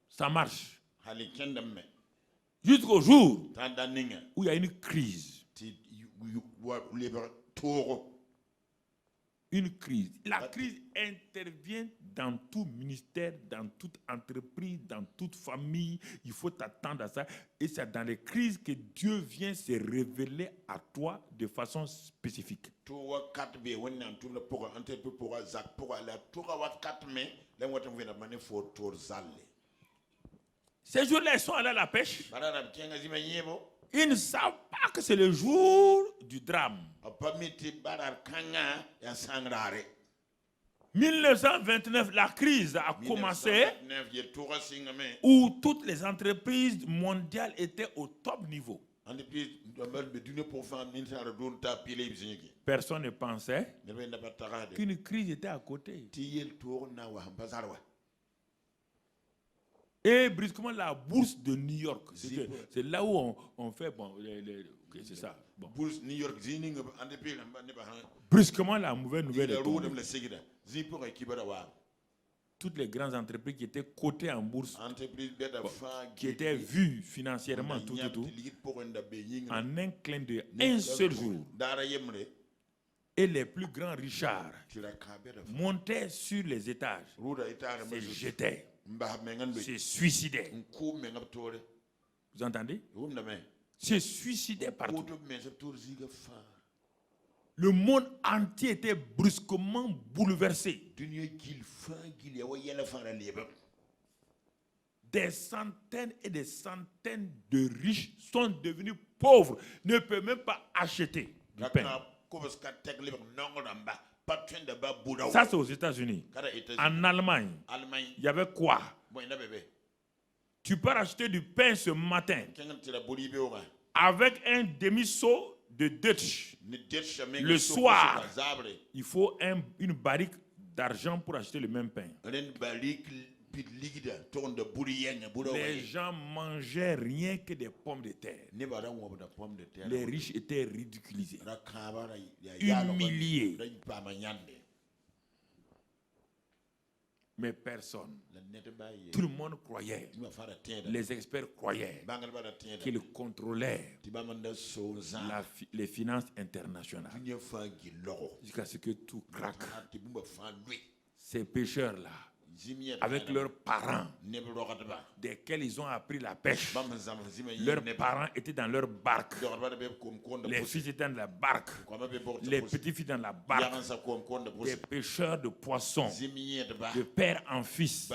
Ça marche. Jusqu'au jour où il y a une crise. Une crise. La crise intervient dans tout ministère, dans toute entreprise, dans toute famille. Il faut t'attendre à ça. Et c'est dans les crises que Dieu vient se révéler à toi de façon spécifique. Ces jours-là, ils sont allés à la pêche. Ils ne savent pas que c'est le jour du drame. 1929, la crise a commencé où toutes les entreprises mondiales étaient au top niveau. Personne ne pensait qu'une crise était à côté. Et brusquement, la bourse de New York, c'est là où on fait, bon, c'est ça. Bon. Brusquement, la mauvaise nouvelle est tombée. Toutes les grandes entreprises qui étaient cotées en bourse, qui étaient vues financièrement, tout, en un clin d'œil, un seul jour. Et les plus grands richards montaient sur les étages, se jetaient, se suicidaient. Vous entendez? Se suicidaient partout. Le monde entier était brusquement bouleversé. Des centaines et des centaines de riches sont devenus pauvres, ne peuvent même pas acheter du pain. Ça, c'est aux États-Unis. En Allemagne, il y avait quoi? Tu peux acheter du pain ce matin avec un demi-seau de Dutch. Le soir, il faut une barrique d'argent pour acheter le même pain. Les gens mangeaient rien que des pommes de terre. Les riches étaient ridiculisés, humiliés. Mais personne, tout le monde croyait, les experts croyaient qu'ils contrôlaient les finances internationales jusqu'à ce que tout craque. Ces pécheurs-là avec leurs parents, desquels ils ont appris la pêche. Leurs parents étaient dans leur barque. Les fils étaient dans la barque. Les petits-fils dans la barque. Des pêcheurs de poissons, de père en fils,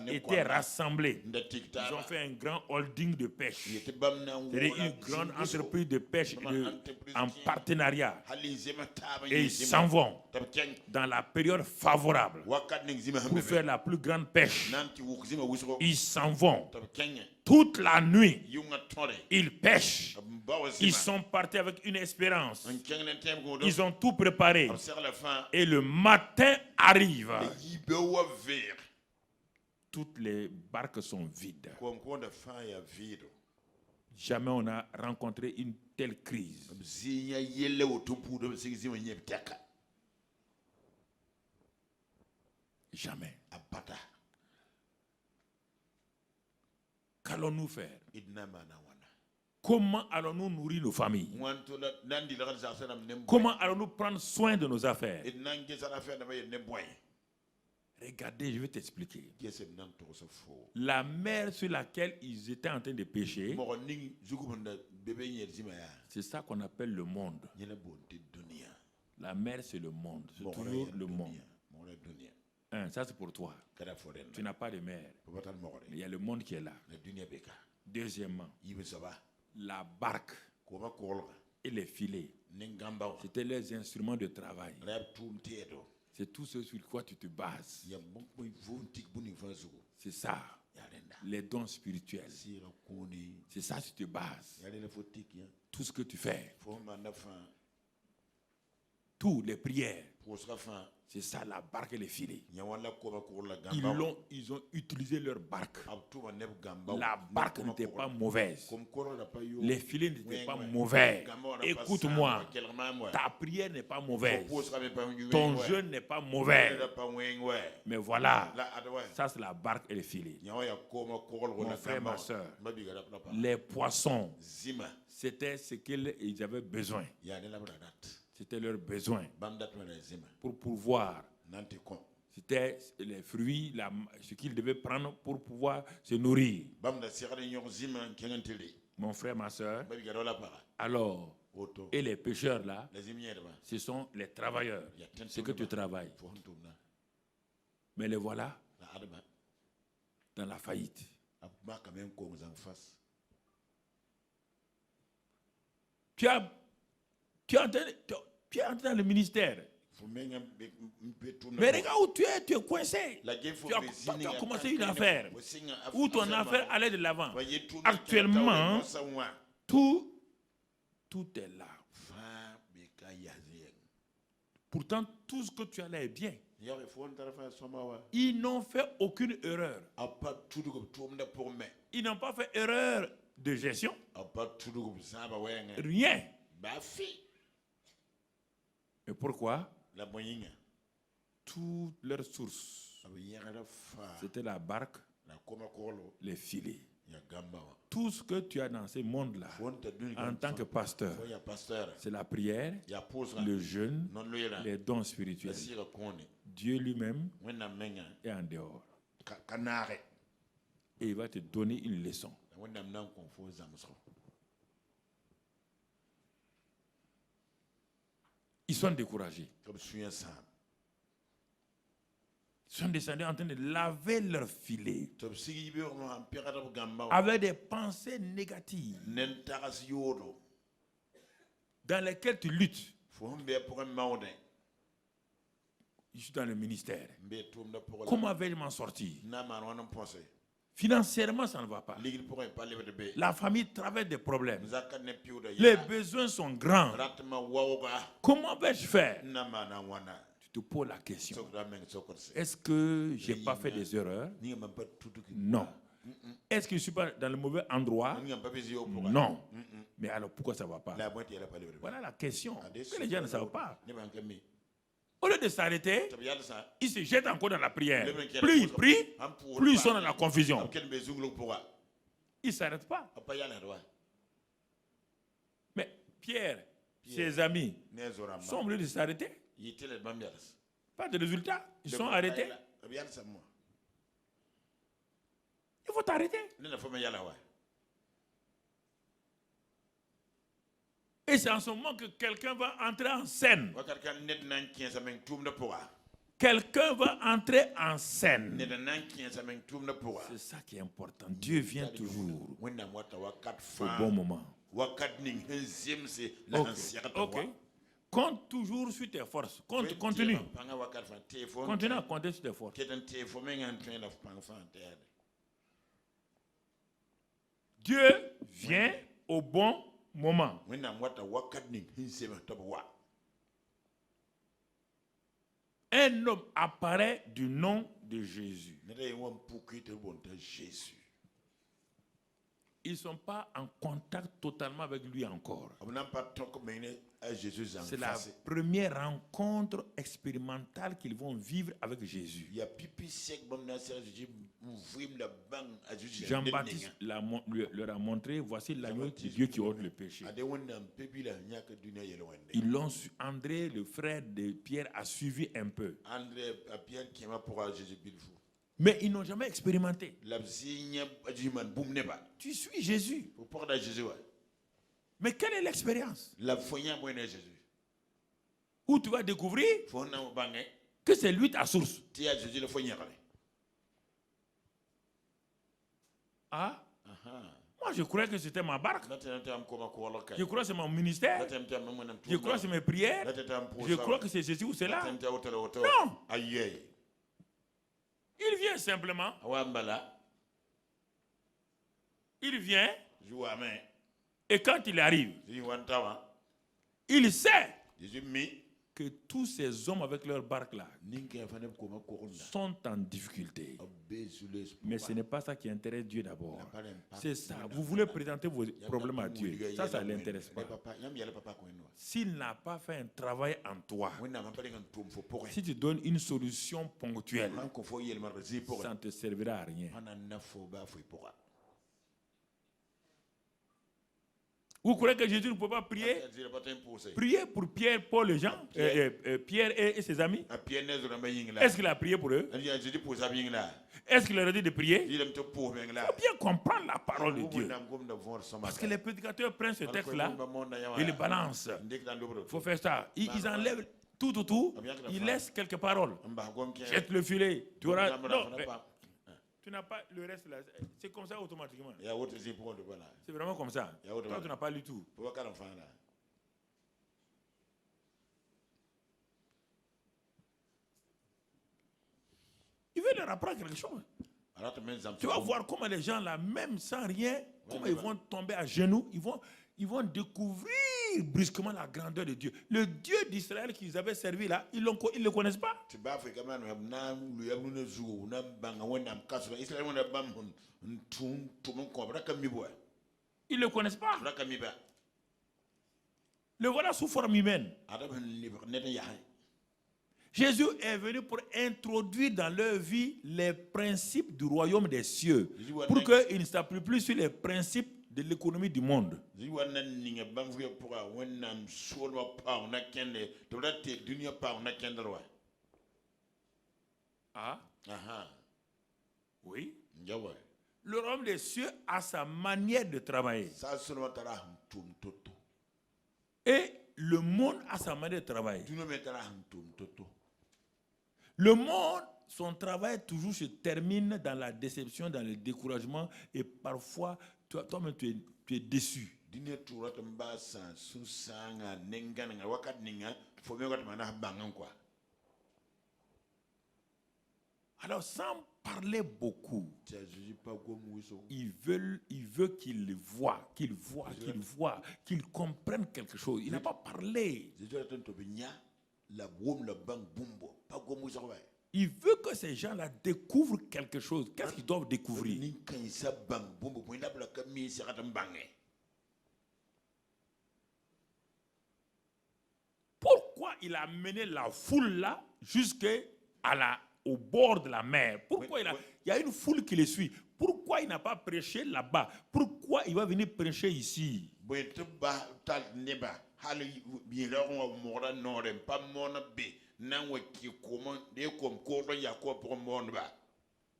étaient rassemblés. Ils ont fait un grand holding de pêche. C'est-à-dire une grande entreprise de pêche en partenariat. Et ils s'en vont dans la période favorable pour faire la plus grande pêche. Ils s'en vont toute la nuit. Ils pêchent. Ils sont partis avec une espérance. Ils ont tout préparé. Et le matin arrive. Toutes les barques sont vides. Jamais on a rencontré une telle crise. Jamais. Qu'allons-nous faire? Comment allons-nous nourrir nos familles? Comment allons-nous prendre soin de nos affaires? Regardez, je vais t'expliquer. La mer sur laquelle ils étaient en train de pêcher, c'est ça qu'on appelle le monde. La mer, c'est le monde. C'est toujours le monde. Ça, c'est pour toi. Tu n'as pas de mer. Mais il y a le monde qui est là. Deuxièmement, la barque et les filets, c'était les instruments de travail. C'est tout ce sur quoi tu te bases. C'est ça. Les dons spirituels. C'est ça sur te bases. Tout ce que tu fais. Toutes les prières. C'est ça, la barque et les filets. Ils ont utilisé leur barque. La barque n'était pas mauvaise. Les filets n'étaient pas mauvais. Écoute-moi, ta prière n'est pas mauvaise. Ton jeûne n'est pas mauvais. Mais voilà, ça c'est la barque et les filets. Mon frère, ma soeur, les poissons, c'était ce qu'ils avaient besoin. C'était leur besoin pour pouvoir. C'était les fruits, ce qu'ils devaient prendre pour pouvoir se nourrir. Mon frère, ma soeur, alors, et les pêcheurs là, ce sont les travailleurs. C'est que tu travailles. Mais les voilà dans la faillite. Tu es entré dans le ministère. Mais regarde où tu es coincé. Tu as commencé une affaire où ton affaire allait de l'avant. Actuellement, tout est là. Pourtant, tout ce que tu as là est bien. Ils n'ont fait aucune erreur. Ils n'ont pas fait erreur de gestion. Rien. Et pourquoi? Toutes leurs sources, c'était la barque, les filets. Tout ce que tu as dans ce monde-là, en tant que pasteur, c'est la prière, le jeûne, les dons spirituels. Dieu lui-même est en dehors. Et il va te donner une leçon. Ils sont découragés. Ils sont descendus en train de laver leurs filets avec des pensées négatives dans lesquelles tu luttes. Je suis dans le ministère. Comment vais-je m'en sortir? Financièrement, ça ne va pas. La famille traverse des problèmes. Les besoins sont grands. Comment vais-je faire? Tu te poses la question. Est-ce que je n'ai pas fait des erreurs? Non. Est-ce que je ne suis pas dans le mauvais endroit? Non. Mais alors pourquoi ça ne va pas? Voilà la question que les gens ne savent pas. Au lieu de s'arrêter, ils se jettent encore dans la prière. Plus ils prient, plus ils sont dans la confusion. Ils ne s'arrêtent pas. Mais Pierre, ses amis, sont obligés de s'arrêter. Pas de résultat. Ils sont arrêtés. faut t'arrêter. Et c'est en ce moment que quelqu'un va entrer en scène. Quelqu'un va entrer en scène. C'est ça qui est important. Dieu vient toujours au bon moment. Ok. Compte toujours sur tes forces. Continue. Continue à compter sur tes forces. Dieu vient au bon moment. Un homme apparaît du nom de Jésus. Ils ne sont pas en contact totalement avec lui encore. C'est la première rencontre expérimentale qu'ils vont vivre avec Jésus. Jean-Baptiste leur a montré, voici l'agneau de Dieu qui ôte le péché. Ils l'ont su. André, le frère de Pierre, a suivi un peu. Mais ils n'ont jamais expérimenté. Tu suis Jésus. Mais quelle est l'expérience? Où tu vas découvrir que c'est lui ta source. Ah? Moi, je croyais que c'était ma barque. Je crois que c'est mon ministère. Je crois que c'est mes prières. Je crois que c'est ceci ou cela. Non. Il vient simplement. Il vient. Et quand il arrive, il sait que tous ces hommes avec leur barque là sont en difficulté. Mais ce n'est pas ça qui intéresse Dieu d'abord. C'est ça. Vous voulez présenter vos problèmes à Dieu. Ça ne l'intéresse pas. S'il n'a pas fait un travail en toi, si tu donnes une solution ponctuelle, ça ne te servira à rien. Vous croyez que Jésus ne peut pas prier? Prier pour Pierre, Paul et Jean, Pierre et ses amis? Est-ce qu'il a prié pour eux? Est-ce qu'il leur a dit de prier? Il faut bien comprendre la parole de Dieu. Parce que les prédicateurs prennent ce texte-là et le balancent. Il faut faire ça. Ils enlèvent tout. Ils laissent quelques paroles. Jette le filet. Tu auras... Non, tu n'as pas le reste là. C'est comme ça automatiquement. C'est vraiment comme ça. Toi, tu n'as pas lu tout. Il veut leur apprendre quelque chose. Tu vas voir comment les gens là, même sans rien, comment ils vont tomber à genoux, ils vont découvrir brusquement la grandeur de Dieu. Le Dieu d'Israël qu'ils avaient servi là, ils ne le connaissent pas. Ils ne le connaissent pas. Le voilà sous forme humaine. Jésus est venu pour introduire dans leur vie les principes du royaume des cieux, pour qu'ils ne s'appuient plus sur les principes de l'économie du monde. Ah? Oui. Le royaume des cieux a sa manière de travailler. Et le monde a sa manière de travailler. Le monde, son travail toujours se termine dans la déception, dans le découragement, et parfois, toi-même, tu es déçu. Alors, sans parler beaucoup, il veut qu'il voit, qu'il comprenne quelque chose. Il n'a pas parlé. Il veut que ces gens-là découvrent quelque chose. Qu'est-ce qu'ils doivent découvrir? Pourquoi il a mené la foule là au bord de la mer? Pourquoi il y a une foule qui le suit? Pourquoi il n'a pas prêché là-bas? Pourquoi il va venir prêcher ici?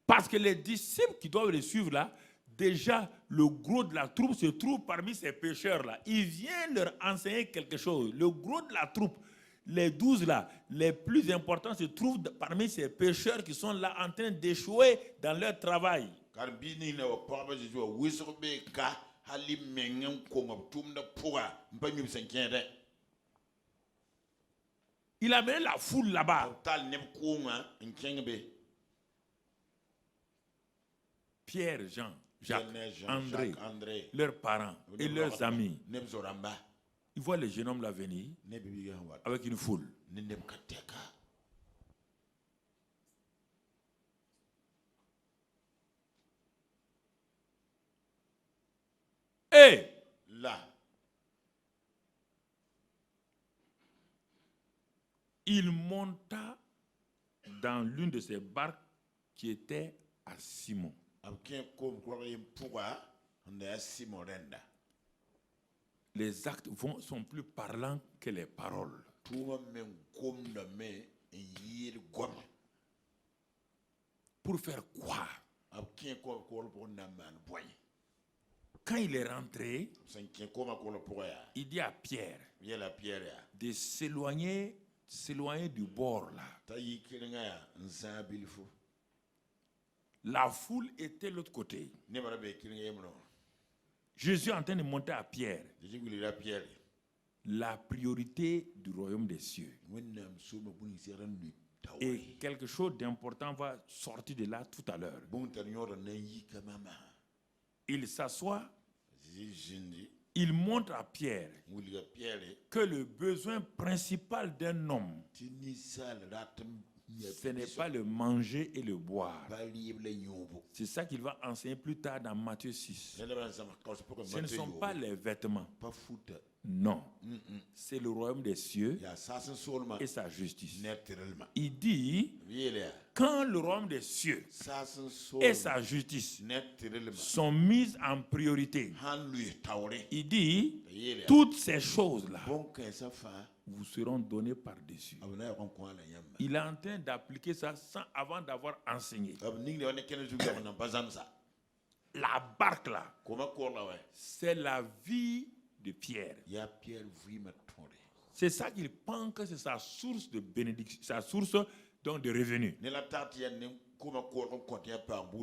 Parce que les disciples qui doivent le suivre là, déjà le gros de la troupe se trouve parmi ces pécheurs là. Il vient leur enseigner quelque chose. Le gros de la troupe, les 12 là, les plus importants se trouvent parmi ces pécheurs qui sont là en train d'échouer dans leur travail. Il a mené la foule là-bas. Pierre, Jean, Jacques, André, leurs parents et leurs amis. Ils voient le jeune homme là venir avec une foule. Et là, il monta dans l'une de ces barques qui était à Simon. Les actes sont plus parlants que les paroles. Pour faire quoi? Quand il est rentré, il dit à Pierre de s'éloigner du bord là. La foule était de l'autre côté. Jésus est en train de monter à Pierre. La priorité du royaume des cieux. Et quelque chose d'important va sortir de là tout à l'heure. Il s'assoit. Il montre à Pierre que le besoin principal d'un homme, ce n'est pas le manger et le boire. C'est ça qu'il va enseigner plus tard dans Matthieu 6. Ce ne sont pas les vêtements. Non. C'est le royaume des cieux et sa justice. Il dit, quand le royaume des cieux et sa justice sont mises en priorité, il dit, toutes ces choses-là vous seront données par-dessus. Il est en train d'appliquer ça avant d'avoir enseigné. La barque là, c'est la vie de Pierre. C'est ça qu'il pense que c'est sa source de bénédiction, sa source donc de revenus.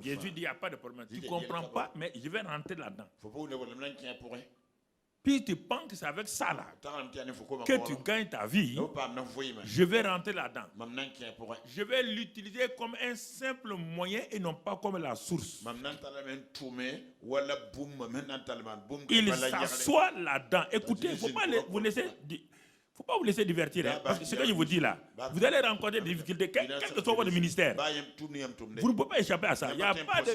Jésus dit, il n'y a pas de problème. Tu ne comprends pas, mais je vais rentrer là-dedans. Puis tu penses que c'est avec ça là que tu gagnes ta vie. Je vais rentrer là-dedans. Je vais l'utiliser comme un simple moyen et non pas comme la source. Il s'assoit là-dedans. Écoutez, il ne faut pas vous laisser divertir. Hein, parce que ce que je vous dis là, vous allez rencontrer des difficultés, quel que soit votre ministère. Vous ne pouvez pas échapper à ça. Il n'y a pas de...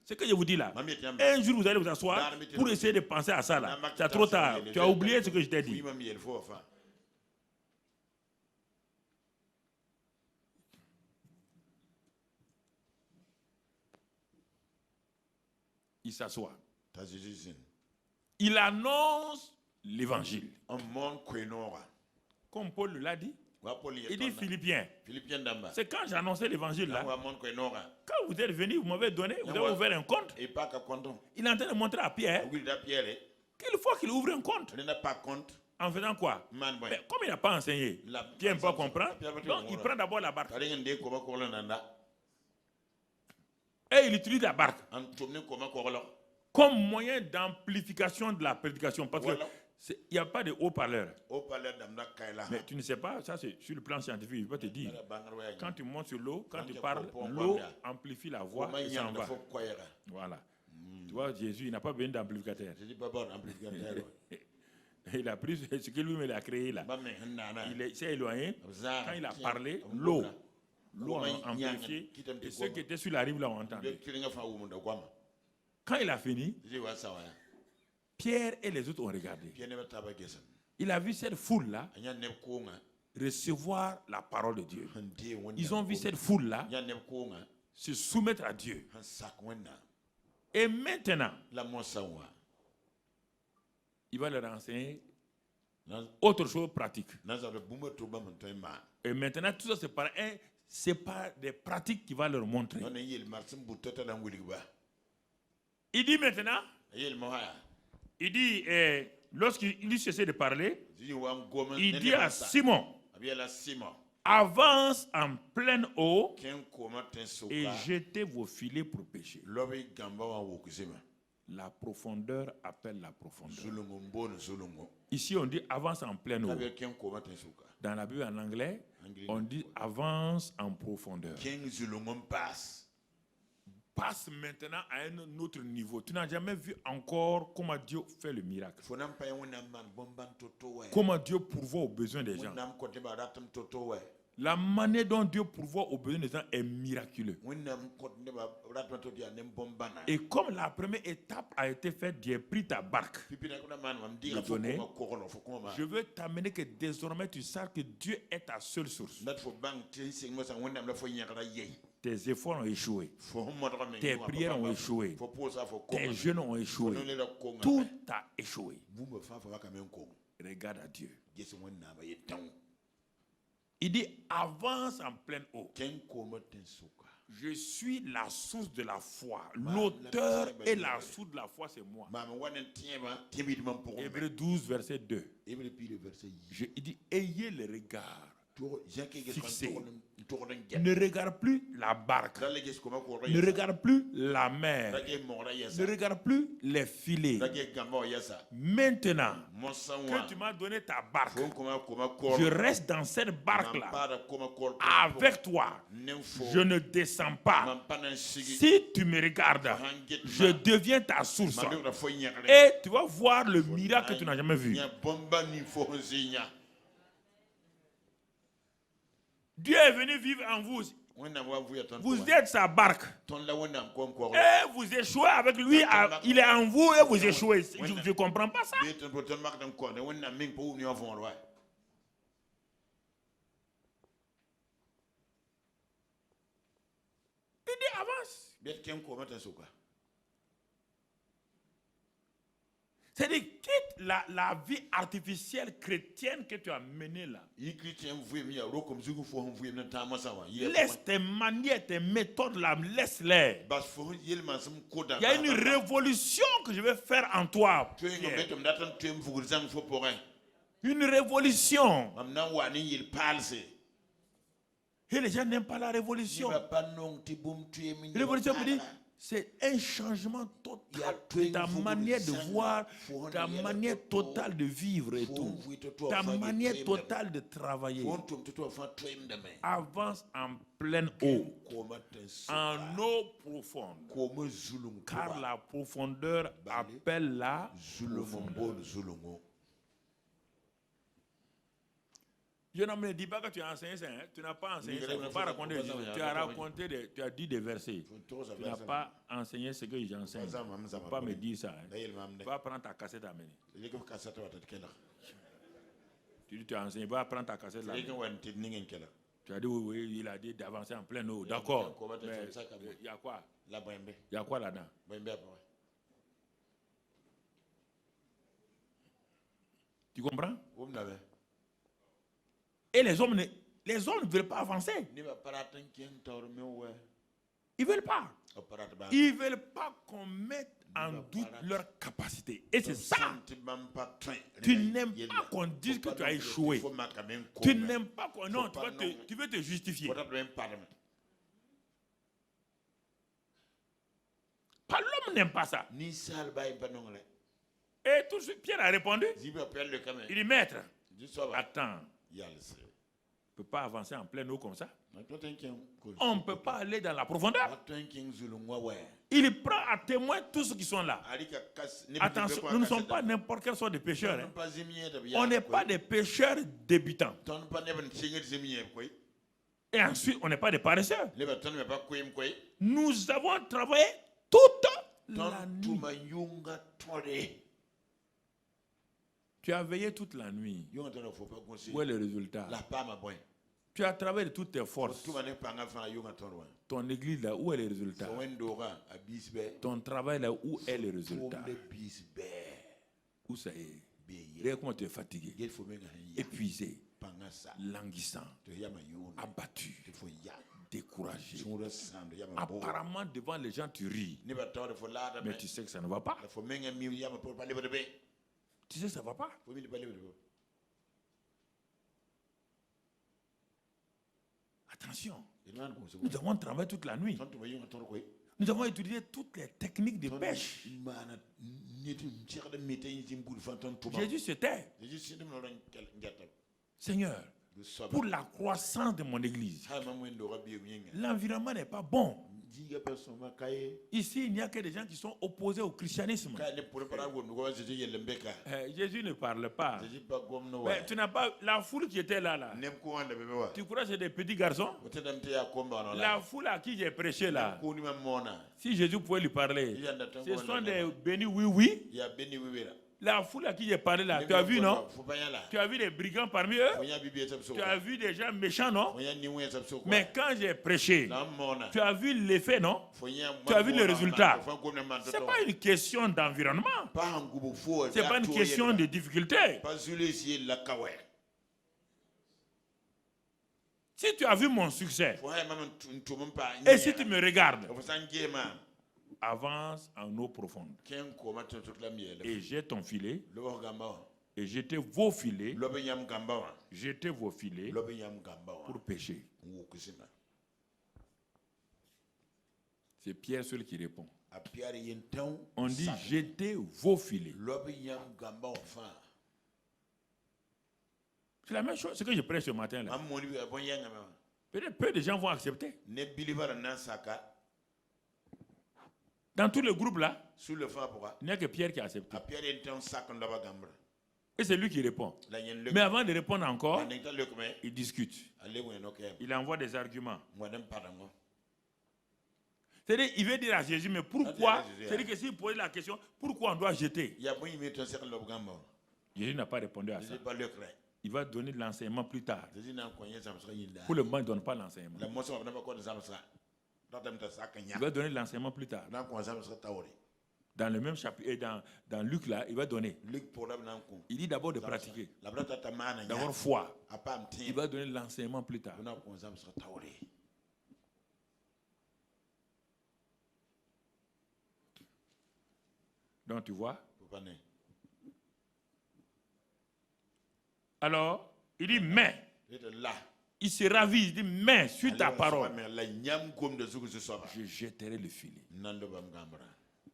Ce que je vous dis là, un jour vous allez vous asseoir pour essayer de penser à ça là. C'est trop tard. Tu as oublié ce que je t'ai dit. Il s'assoit. Il annonce l'évangile. Comme Paul l'a dit. Il dit Philippiens. C'est quand j'ai annoncé l'évangile là. Quand vous êtes venu, vous m'avez donné, vous avez ouvert un compte. Il est en train de montrer à Pierre qu'il faut qu'il ouvre un compte. En faisant quoi? Mais comme il n'a pas enseigné, Pierre ne peut pas comprendre. Donc il prend d'abord la barque. Et il utilise la barque comme moyen d'amplification de la prédication. Parce que il n'y a pas de haut-parleur. Mais tu ne sais pas, ça c'est sur le plan scientifique, je peux te dire. Quand tu montes sur l'eau, quand tu parles, l'eau amplifie la voix et ça en va. Voilà. Tu vois, Jésus, il n'a pas besoin d'amplificateur. Il a pris ce que lui-même a créé là. Il s'est éloigné. Quand il a parlé, l'eau a amplifié. Et ceux qui étaient sur la rive là ont entendu. Quand il a fini, Pierre et les autres ont regardé. Il a vu cette foule-là recevoir la parole de Dieu. Ils ont vu cette foule-là se soumettre à Dieu. Et maintenant, il va leur enseigner autre chose pratique. Et maintenant, tout ça, c'est pas des pratiques qu'il va leur montrer. Il dit maintenant, il dit, lorsqu'il cessait de parler, il dit à Simon, avance en pleine eau et jetez vos filets pour pêcher. La profondeur appelle la profondeur. Ici, on dit avance en pleine eau. Dans la Bible en anglais, on dit avance en profondeur. Passe maintenant à un autre niveau. Tu n'as jamais vu encore comment Dieu fait le miracle. Comment Dieu pourvoit aux besoins des gens. La manière dont Dieu pourvoit aux besoins des gens est miraculeuse. Et comme la première étape a été faite, j'ai pris ta barque. Je veux t'amener que désormais tu saches que Dieu est ta seule source. Tes efforts ont échoué. Tes prières ont échoué. Tes jeûnes ont échoué. Tout a échoué. Regarde à Dieu. Il dit avance en pleine eau. Je suis la source de la foi. L'auteur et la source de la foi, c'est moi. Hébreux 12, verset 2. Il dit ayez le regard fixé. Ne regarde plus la barque. Ne regarde plus la mer. Ne regarde plus les filets. Maintenant que tu m'as donné ta barque, je reste dans cette barque-là avec toi. Je ne descends pas. Si tu me regardes, je deviens ta source. Et tu vas voir le miracle que tu n'as jamais vu. Dieu est venu vivre en vous. Vous êtes sa barque. Et vous échouez avec lui. Il est en vous et vous échouez. Je ne comprends pas ça. Il dit avance. C'est-à-dire, quitte la vie artificielle chrétienne que tu as menée là. Laisse tes manières, tes méthodes là, laisse-les. Il y a une révolution que je vais faire en toi. Une révolution. Et les gens n'aiment pas la révolution. Révolution veut dire c'est un changement total de ta manière de voir, ta manière totale de vivre et tout. Ta manière totale de travailler. Avance en pleine eau, en eau profonde. Car la profondeur appelle la profondeur. Je ne dis pas que tu as enseigné ça, hein? Tu n'as pas enseigné ça. Tu n'as pas raconté. Tu as raconté, tu as dit des versets. Tu n'as pas enseigné ce que j'enseigne. Tu ne peux pas me dire ça. Hein? Tu vas prendre ta cassette à mener. Tu dis tu as enseigné, va prendre ta cassette là. Tu as dit oui, il a dit d'avancer en pleine eau. D'accord. Mais il y a quoi? Il y a quoi là-dedans? Tu comprends? Et les hommes ne veulent pas avancer. Ils ne veulent pas. Ils ne veulent pas qu'on mette en doute leur capacité. Et c'est ça. Tu n'aimes pas qu'on dise que tu as échoué. Tu n'aimes pas qu'on... Non, tu veux te justifier. Pas l'homme n'aime pas ça. Et tout de suite, Pierre a répondu. Il dit, maître, attends. On ne peut pas avancer en pleine eau comme ça. On ne peut pas aller dans la profondeur. Il prend à témoin tous ceux qui sont là. Attention, nous ne sommes pas n'importe quelle sorte de pécheurs. Hein. On n'est pas des pécheurs débutants. Et ensuite, on n'est pas des paresseurs. Nous avons travaillé toute la nuit. Tu as veillé toute la nuit. Où est le résultat? Tu as travaillé de toutes tes forces. Ton église là, où est le résultat? Ton travail là, où est le résultat? Où ça est? Regarde comment tu es fatigué, épuisé. languissant, abattu, découragé. Apparemment, devant les gens, tu ris. Mais tu sais que ça ne va pas. Tu sais que ça ne va pas. Attention. Nous avons travaillé toute la nuit. Nous avons étudié toutes les techniques de pêche. Jésus se tait. Seigneur, pour la croissance de mon église, l'environnement n'est pas bon. Ici, il n'y a que des gens qui sont opposés au christianisme. Jésus ne parle pas. Mais tu n'as pas la foule qui était là. Tu crois que c'est des petits garçons? La foule à qui j'ai prêché là. Si Jésus pouvait lui parler, ce sont des bénis oui. La foule à qui j'ai parlé là, tu as vu, non? Tu as vu des brigands parmi eux? Tu as vu des gens méchants, non? Mais quand j'ai prêché, tu as vu l'effet, non? Tu as vu le résultat. Ce n'est pas une question d'environnement. Ce n'est pas une question de difficulté. Si tu as vu mon succès, et si tu me regardes, avance en eau profonde et jette ton filet et jetez vos filets pour pêcher. C'est Pierre seul qui répond. On dit jetez vos filets. C'est la même chose, ce que je prêche ce matin là. Peut-être peu de gens vont accepter. Dans tous les groupes là, il n'y a que Pierre qui a accepté. Et c'est lui qui répond. Mais avant de répondre encore, il discute. Il envoie des arguments. C'est-à-dire, il veut dire à Jésus, mais pourquoi? C'est-à-dire que s'il pose la question, pourquoi on doit jeter? Jésus n'a pas répondu à ça. Il va donner l'enseignement plus tard. Pour le moment, il ne donne pas l'enseignement. Il va donner l'enseignement plus tard. Dans le même chapitre, et dans Luc là, il va donner. Il dit d'abord de pratiquer. D'abord foi. Il va donner l'enseignement plus tard. Donc tu vois. Alors, il dit mais. Il se ravise, il dit mais sur ta parole, je jetterai le filet.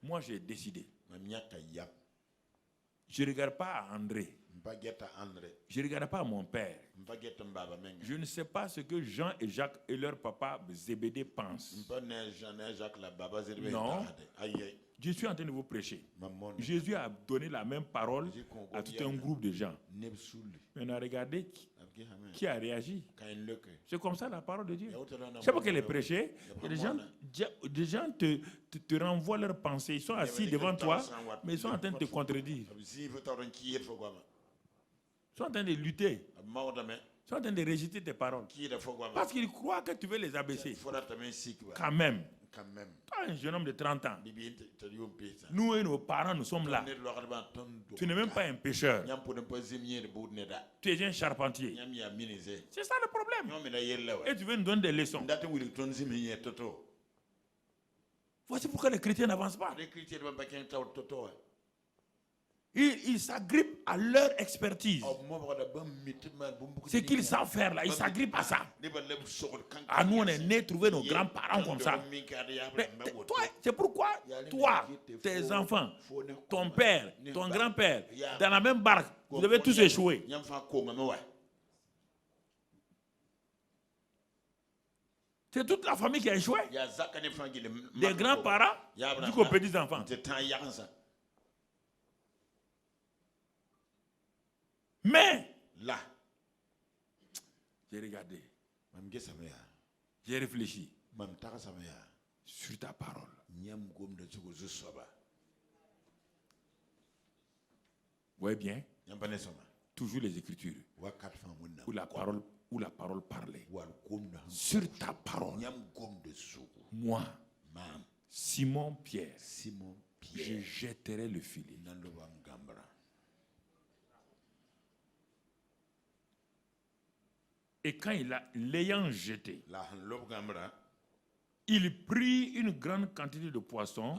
Moi j'ai décidé. Je ne regarde pas à André. Je ne regarde pas à mon père. Je ne sais pas ce que Jean et Jacques et leur papa Zébédée pensent. Non. Je suis en train de vous prêcher. Jésus a donné la même parole à tout un groupe de gens. Mais on a regardé qui a réagi. C'est comme ça la parole de Dieu. C'est pas qu'elle est prêchée. Des gens te renvoient leurs pensées. Ils sont assis devant toi, mais ils sont en train de te contredire. Ils sont en train de lutter. Ils sont en train de rejeter tes paroles. Parce qu'ils croient que tu veux les abaisser. Quand même. Pas un jeune homme de 30 ans. Nous et nos parents, nous sommes là. Tu n'es même pas un pécheur. Tu es un charpentier. C'est ça le problème. Et tu veux nous donner des leçons. Voici pourquoi les chrétiens n'avancent pas. Ils s'agrippent à leur expertise. Ce qu'ils savent faire là, ils s'agrippent à ça. À nous, on est nés trouver nos grands-parents comme ça. Mais toi, c'est pourquoi toi, tes enfants, ton père, ton grand-père, dans la même barque, vous devez tous échouer. C'est toute la famille qui a échoué. Des grands-parents jusqu'aux petits-enfants. Mais là, j'ai regardé, j'ai réfléchi sur ta parole. Vous voyez bien, toujours les Écritures où la parole parlait. Sur ta parole, moi, Simon Pierre, je jetterai le filet. Et quand l'ayant jeté, il prit une grande quantité de poissons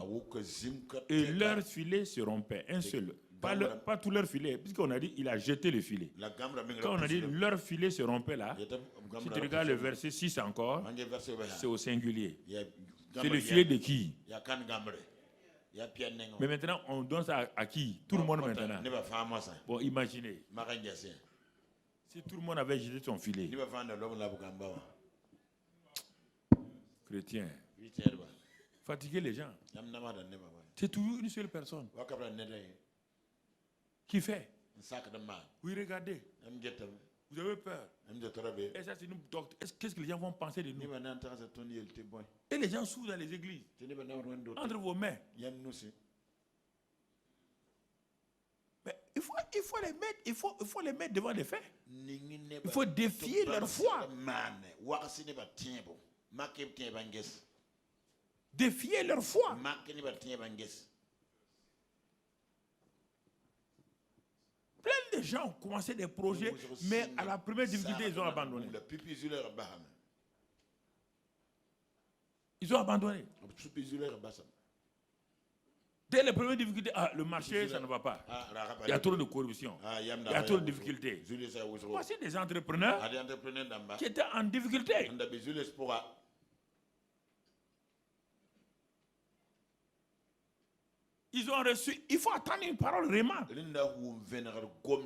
et leurs filets se rompaient. Un seul. Pas tout leur filet, puisqu'on a dit il a jeté le filet. Quand on a dit leur filet se rompait là, si tu regardes le verset 6 encore, c'est au singulier. C'est le filet de qui? Mais maintenant, on donne ça à qui? Tout le monde maintenant. Bon, imaginez. Si tout le monde avait jeté son filet. Chrétien. Fatiguer les gens. C'est toujours une seule personne. Qui fait? Oui, regardez. Vous avez peur. Et ça, c'est nous. Qu'est-ce que les gens vont penser de nous? Et les gens souffrent dans les églises. Entre vos mains. Mais il faut les mettre devant des faits. Il faut défier leur foi. Défier leur foi. Plein de gens ont commencé des projets, mais à la première difficulté, ils ont abandonné. Ils ont abandonné. Dès les premières difficultés, le marché, ça ne va pas. Il y a trop de corruption. Il y a trop de difficultés. Voici des entrepreneurs qui étaient en difficulté. Ils ont reçu, il faut attendre une parole vraiment.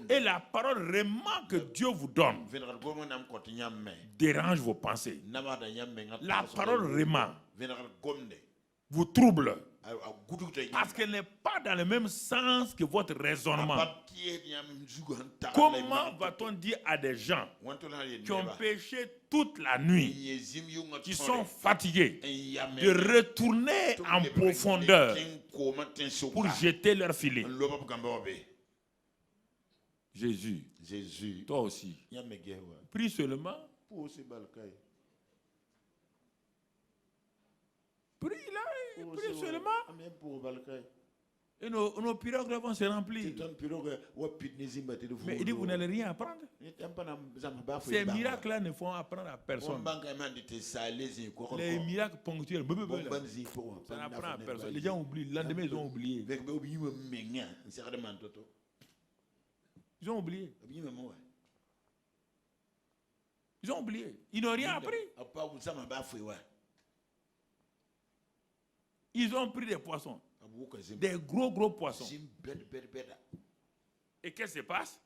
Et la parole vraiment que Dieu vous donne dérange vos pensées. La parole vraiment vous trouble. Parce qu'elle n'est pas dans le même sens que votre raisonnement. Comment va-t-on dire à des gens qui ont péché toute la nuit, qui sont fatigués, de retourner en profondeur pour jeter leur filet? Jésus, toi aussi, prie seulement. Prie là, prie seulement. Et nos pirogues vont se remplir. Mais il dit, vous n'allez rien apprendre. Ces miracles-là ne font apprendre à personne. Les miracles ponctuels, ça n'apprend à personne. Les gens oublient, le lendemain ils ont oublié. Ils ont oublié. Ils ont oublié. Ils n'ont rien appris. Ils ont pris des poissons. Des gros poissons. Et qu'est-ce qui se passe?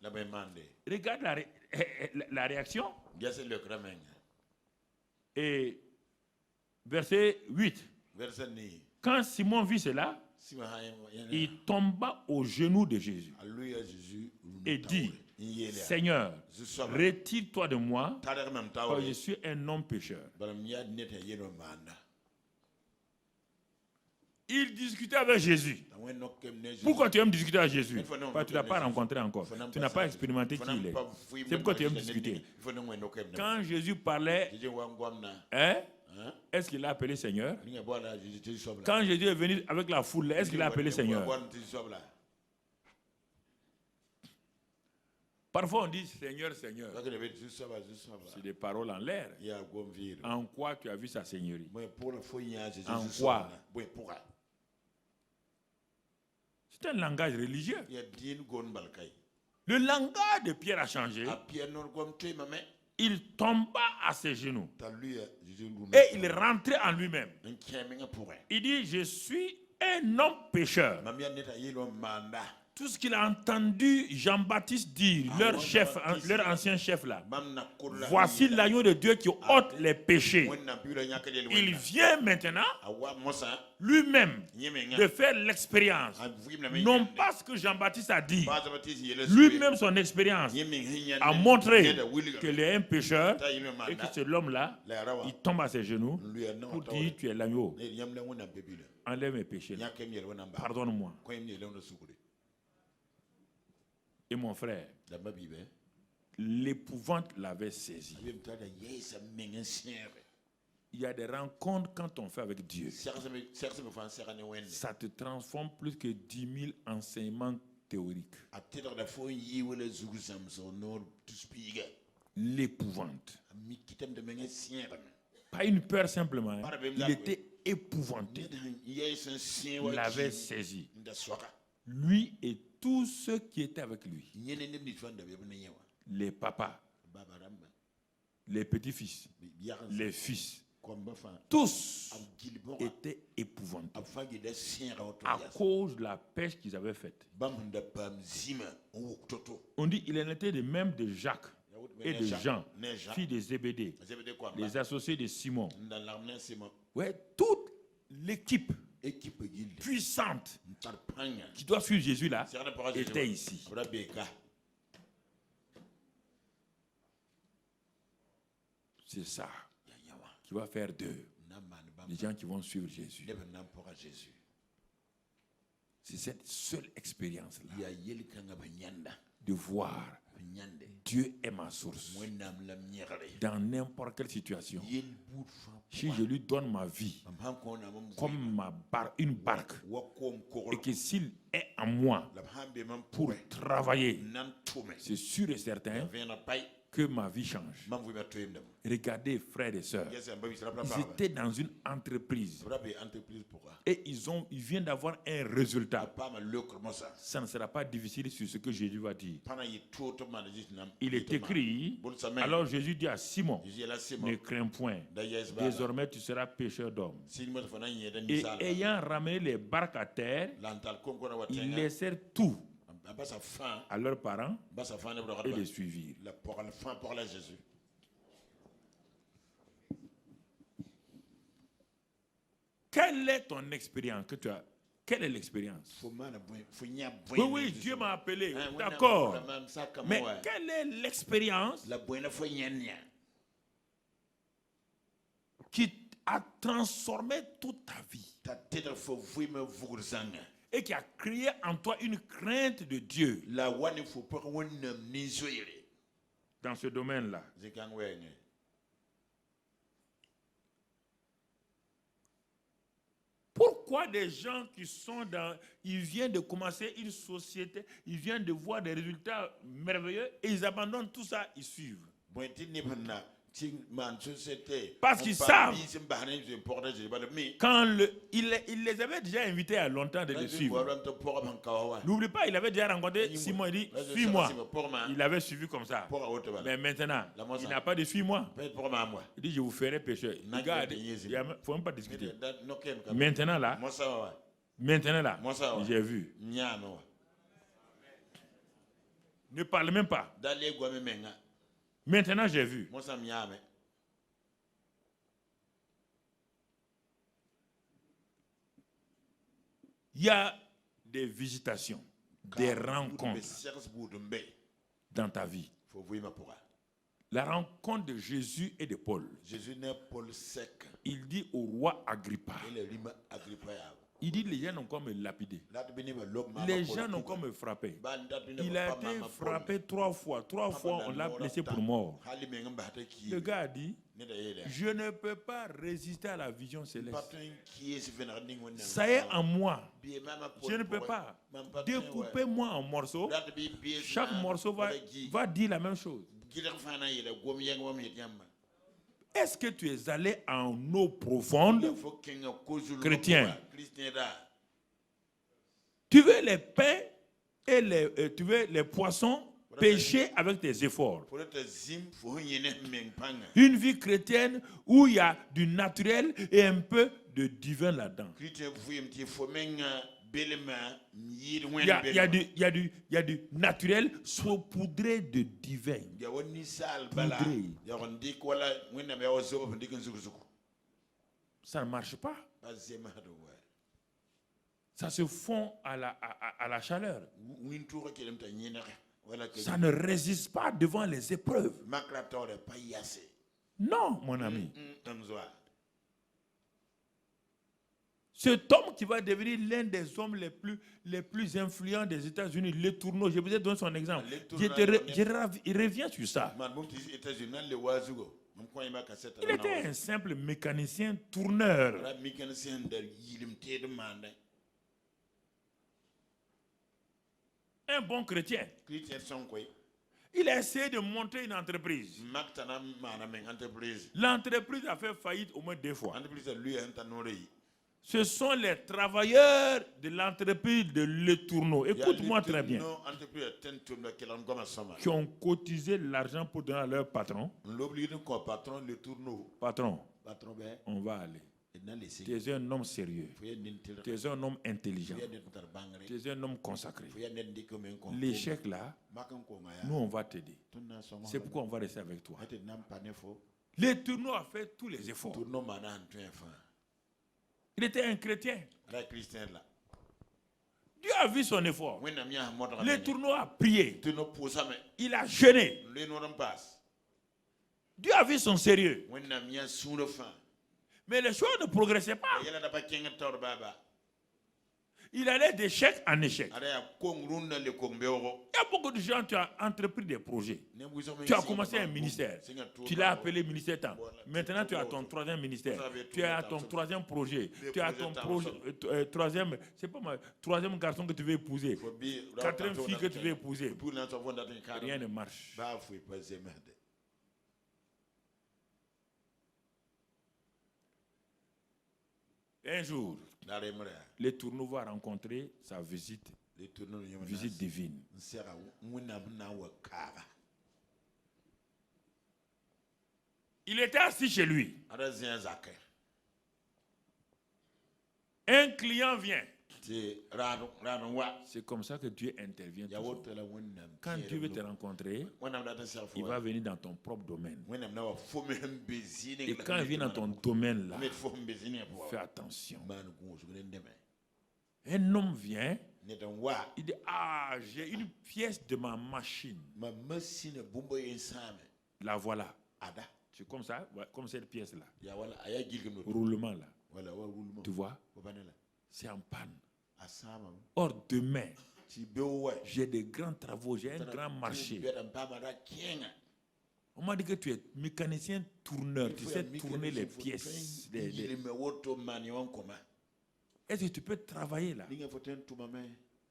Regarde la réaction. Et verset 8. Quand Simon vit cela, il tomba aux genoux de Jésus et dit, Seigneur, retire-toi de moi, car je suis un homme pécheur. Il discutait avec Jésus. Pourquoi tu aimes discuter avec Jésus? Parce que tu ne l'as pas rencontré encore. Tu n'as pas expérimenté qui il est. C'est pourquoi tu aimes discuter. Quand Jésus parlait, est-ce qu'il l'a appelé Seigneur? Quand Jésus est venu avec la foule, est-ce qu'il l'a appelé Seigneur? Parfois on dit Seigneur, Seigneur. C'est des paroles en l'air. En quoi tu as vu sa seigneurie? En quoi? C'est un langage religieux. Le langage de Pierre a changé. Il tomba à ses genoux. Et il rentrait en lui-même. Il dit, je suis un homme pécheur. Tout ce qu'il a entendu Jean-Baptiste dire, leur chef, leur ancien chef là. Voici l'agneau de Dieu qui ôte les péchés. Il vient maintenant lui-même de faire l'expérience. Non pas ce que Jean-Baptiste a dit. Lui-même son expérience a montré qu'il est un pécheur et que c'est l'homme-là, il tombe à ses genoux pour dire tu es l'agneau. Enlève mes péchés. Pardonne-moi. Et mon frère, l'épouvante l'avait saisi. Il y a des rencontres quand on fait avec Dieu. Ça te transforme plus que 10 000 enseignements théoriques. l'épouvante. Pas une peur simplement. Hein. Il était épouvanté. Il l'avait saisi. Lui et tous ceux qui étaient avec lui. Les papas, les petits-fils, les fils, tous étaient épouvantés à cause de la pêche qu'ils avaient faite. On dit qu'il en était de même de Jacques et de Jean, fils de Zébédée, les associés de Simon. Ouais, toute l'équipe puissante qui doit suivre Jésus là était ici. C'est ça qui va faire d'eux les gens qui vont suivre Jésus. C'est cette seule expérience-là de voir Dieu est ma source dans n'importe quelle situation. Si je lui donne ma vie comme une barque et que s'il est en moi pour travailler, c'est sûr et certain que ma vie change. Regardez, frères et sœurs, ils étaient dans une entreprise et ils viennent d'avoir un résultat. Ça ne sera pas difficile sur ce que Jésus va dire. Il est écrit, alors Jésus dit à Simon, ne crains point, désormais tu seras pêcheur d'hommes. Et ayant ramené les barques à terre, ils laissèrent tout à leurs parents et les suivirent. Quelle est ton expérience que tu as? Quelle est l'expérience? Oui, Dieu m'a appelé, d'accord. Mais quelle est l'expérience qui a transformé toute ta vie et qui a créé en toi une crainte de Dieu dans ce domaine-là? Pourquoi des gens qui sont ils viennent de commencer une société, ils viennent de voir des résultats merveilleux et ils abandonnent tout ça, ils suivent? Parce qu'ils savent, quand il les avait déjà invités à longtemps de les suivre. N'oublie pas, il avait déjà rencontré Simon, il dit, suis-moi. Il avait suivi comme ça. Mais maintenant, il n'a pas de suis-moi. Il dit, je vous ferai pécheur. Regarde, il ne faut même pas discuter. Maintenant là, j'ai vu. Ne parle même pas. Maintenant, j'ai vu. Il y a des visitations, des rencontres dans ta vie. La rencontre de Jésus et de Paul. Il dit au roi Agrippa, il dit les gens n'ont qu'à me lapider. Les gens n'ont qu'à me frapper. Il a été frappé 3 fois. 3 fois, on l'a laissé pour mort. Le gars a dit, je ne peux pas résister à la vision céleste. Ça est en moi. Je ne peux pas. Découpez-moi en morceaux. Chaque morceau va dire la même chose. Est-ce que tu es allé en eau profonde, chrétien? Tu veux les pains et tu veux les poissons pêcher avec tes efforts. Une vie chrétienne où il y a du naturel et un peu de divin là-dedans. Il y a du naturel saupoudré de divin. Ça ne marche pas. Ça se fond à la chaleur. Ça ne résiste pas devant les épreuves. Non, mon ami. Cet homme qui va devenir l'un des hommes les plus influents des États-Unis, Le Tourneau, je vous ai donné son exemple. Il revient sur ça. Il était un simple mécanicien tourneur. Un bon chrétien. Il a essayé de monter une entreprise. L'entreprise a fait faillite au moins 2 fois. Ce sont les travailleurs de l'entreprise de Le Tourneau. Écoute-moi très bien. Qui ont cotisé l'argent pour donner à leur patron. Patron, on va aller. Tu es un homme sérieux. Tu es un homme intelligent. Tu es un homme consacré. L'échec là, nous on va t'aider. C'est pourquoi on va rester avec toi. Le Tourneau a fait tous les efforts. Il était un chrétien. Dieu a vu son effort. Le Tourneau a prié. Il a jeûné. Dieu a vu son sérieux. Mais les choses ne progressaient pas. Il allait d'échec en échec. Il y a beaucoup de gens qui ont entrepris des projets. Tu as commencé un ministère. Tu l'as appelé ministère temps. Maintenant, tu as ton 3e ministère. Tu as ton 3e projet. Tu as ton troisième, c'est pas mal, 3e garçon que tu veux épouser. 4e fille que tu veux épouser. Rien ne marche. Un jour, Le Tourneau va rencontrer sa visite divine. Il était assis chez lui. Un client vient. C'est comme ça que Dieu intervient. Quand Dieu veut te rencontrer, il va venir dans ton propre domaine. Et quand il vient dans ton domaine là, fais attention. Un homme vient, il dit, ah, j'ai une pièce de ma machine. La voilà. C'est comme ça, comme cette pièce là. Roulement là. Tu vois, c'est en panne. Or demain, j'ai des grands travaux, j'ai un grand marché. On m'a dit que tu es mécanicien tourneur, tu sais tourner les pièces. Est-ce que tu peux travailler là?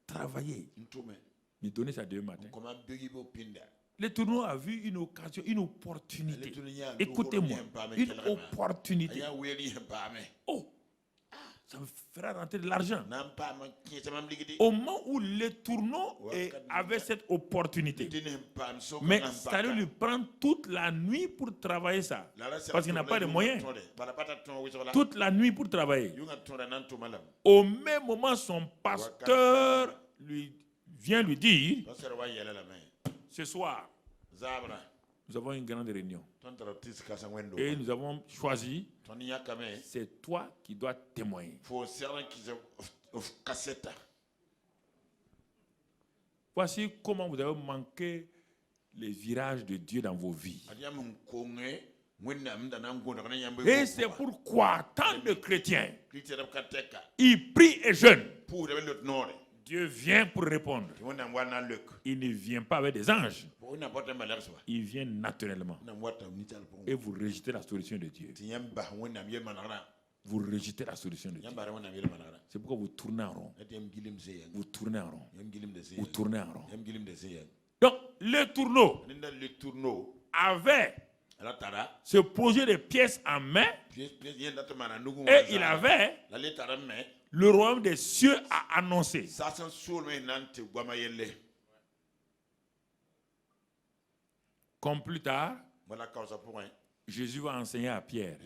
Travailler. Me donner ça demain matin. Le Tourneau a vu une occasion, une opportunité. Écoutez-moi, une opportunité. Oh! Ça me fera rentrer de l'argent. Au moment où Le Tourneau avait cette opportunité, mais ça allait lui prendre toute la nuit pour travailler ça. Parce qu'il n'a pas de moyens. Toute la nuit pour travailler. Au même moment, son pasteur vient lui dire, ce soir, nous avons une grande réunion. Et nous avons choisi, c'est toi qui dois témoigner. Voici comment vous avez manqué les virages de Dieu dans vos vies. Et c'est pourquoi tant de chrétiens, ils prient et jeûnent. Dieu vient pour répondre. Il ne vient pas avec des anges. Il vient naturellement. Et vous rejetez la solution de Dieu. Vous rejetez la solution de Dieu. C'est pourquoi vous tournez en rond. Vous tournez en rond. Vous tournez en rond. Donc, Le Tourneau avait ce projet de pièces en main. Et il avait le royaume des cieux à annoncer. Comme plus tard, Jésus va enseigner à Pierre.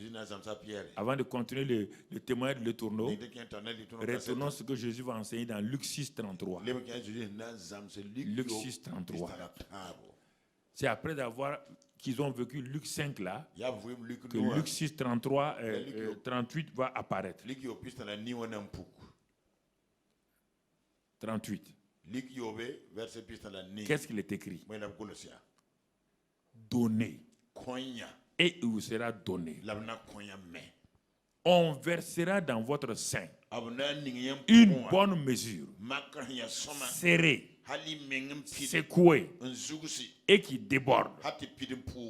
Avant de continuer le témoignage de Le Tourneau, retournons ce que Jésus va enseigner dans Luc 6, 33. Luc 6, 33. C'est après avoir qu'ils ont vécu Luc 5 là, que Luc 6, 33, 38 va apparaître. 38. Qu'est-ce qu'il est écrit? Donnez. Et il vous sera donné. On versera dans votre sein une bonne mesure, serrée, secouée et qui déborde.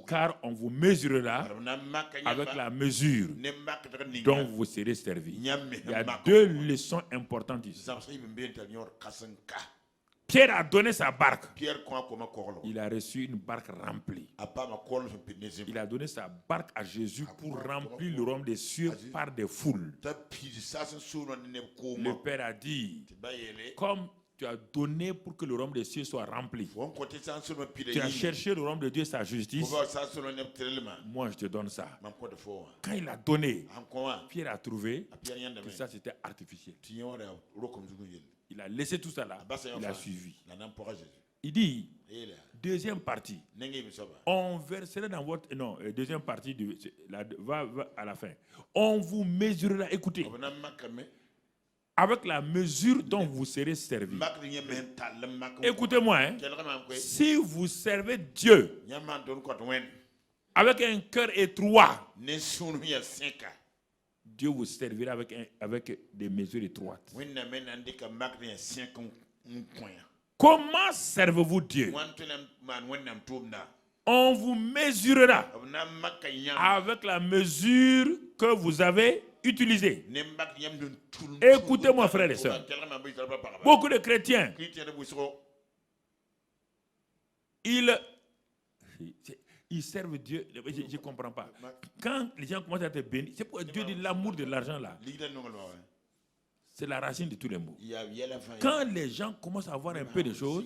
Car on vous mesurera avec la mesure dont vous serez servi. Il y a 2 leçons importantes ici. Pierre a donné sa barque. Il a reçu une barque remplie. Il a donné sa barque à Jésus pour remplir le royaume des cieux par des foules. Le Père a dit, comme tu as donné pour que le royaume des cieux soit rempli, tu as cherché le royaume de Dieu, sa justice, moi je te donne ça. Quand il a donné, Pierre a trouvé que ça c'était artificiel. Il a laissé tout ça là, il a suivi. Il dit, deuxième partie, on verserait dans votre... Non, deuxième partie, va à la fin. On vous mesurera, écoutez, avec la mesure dont vous serez servi. Écoutez-moi, hein, si vous servez Dieu avec un cœur étroit, Dieu vous servira avec des mesures étroites. Comment servez-vous Dieu? On vous mesurera avec la mesure que vous avez utilisée. Écoutez-moi, frères et sœurs. Beaucoup de chrétiens, ils servent Dieu. Je ne comprends pas. Quand les gens commencent à être bénis, c'est pourquoi Dieu dit l'amour de l'argent là. C'est la racine de tous les maux. Quand les gens commencent à avoir un peu de choses,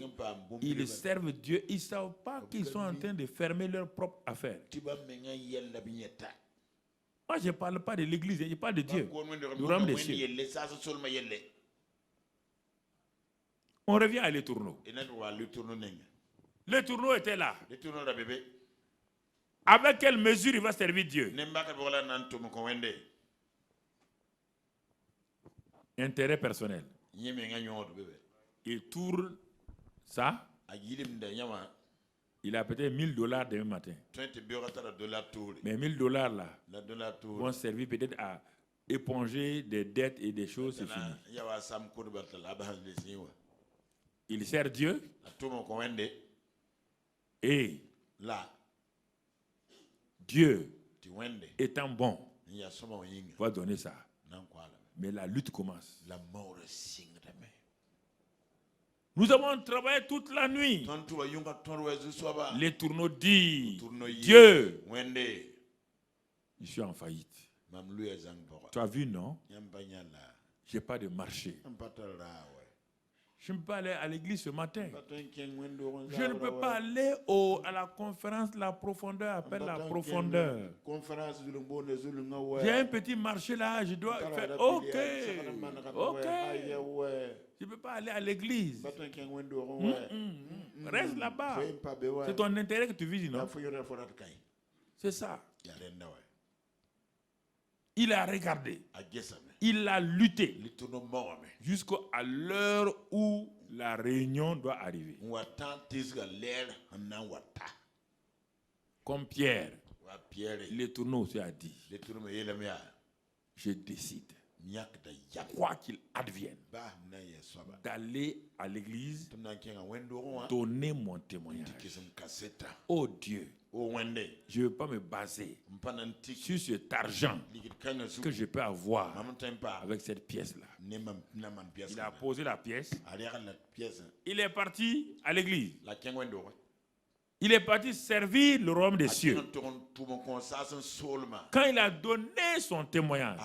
ils servent Dieu, ils ne savent pas qu'ils sont en train de fermer leurs propres affaires. Moi, je ne parle pas de l'église, je parle de Dieu, du royaume des cieux. On revient à l'étourneau. L'étourneau était là. Avec quelle mesure il va servir Dieu? Intérêt personnel. Il tourne ça. Il a peut-être $1000 demain matin. Mais $1000 là vont servir peut-être à éponger des dettes et des choses, c'est fini. Il sert Dieu. Et Dieu, étant bon, va donner ça. Mais la lutte commence. Nous avons travaillé toute la nuit. L'étourneau dit, Dieu, je suis en faillite. Tu as vu, non? Je n'ai pas de marché. Je ne peux pas aller à l'église ce matin. Je ne peux pas aller à la conférence La Profondeur, appelle La Profondeur. J'ai un petit marché là, je dois faire. Ok. Je ne peux pas aller à l'église. Reste là-bas. C'est ton intérêt que tu vises, non? C'est ça. Il a regardé. Il a lutté jusqu'à l'heure où la réunion doit arriver. Comme Pierre, l'étourneau aussi a dit, je décide, quoi qu'il advienne, d'aller à l'église, donner mon témoignage. Oh Dieu, je ne veux pas me baser sur cet argent que je peux avoir avec cette pièce-là. Il a posé la pièce. Il est parti à l'église. Il est parti servir le royaume des cieux. Quand il a donné son témoignage,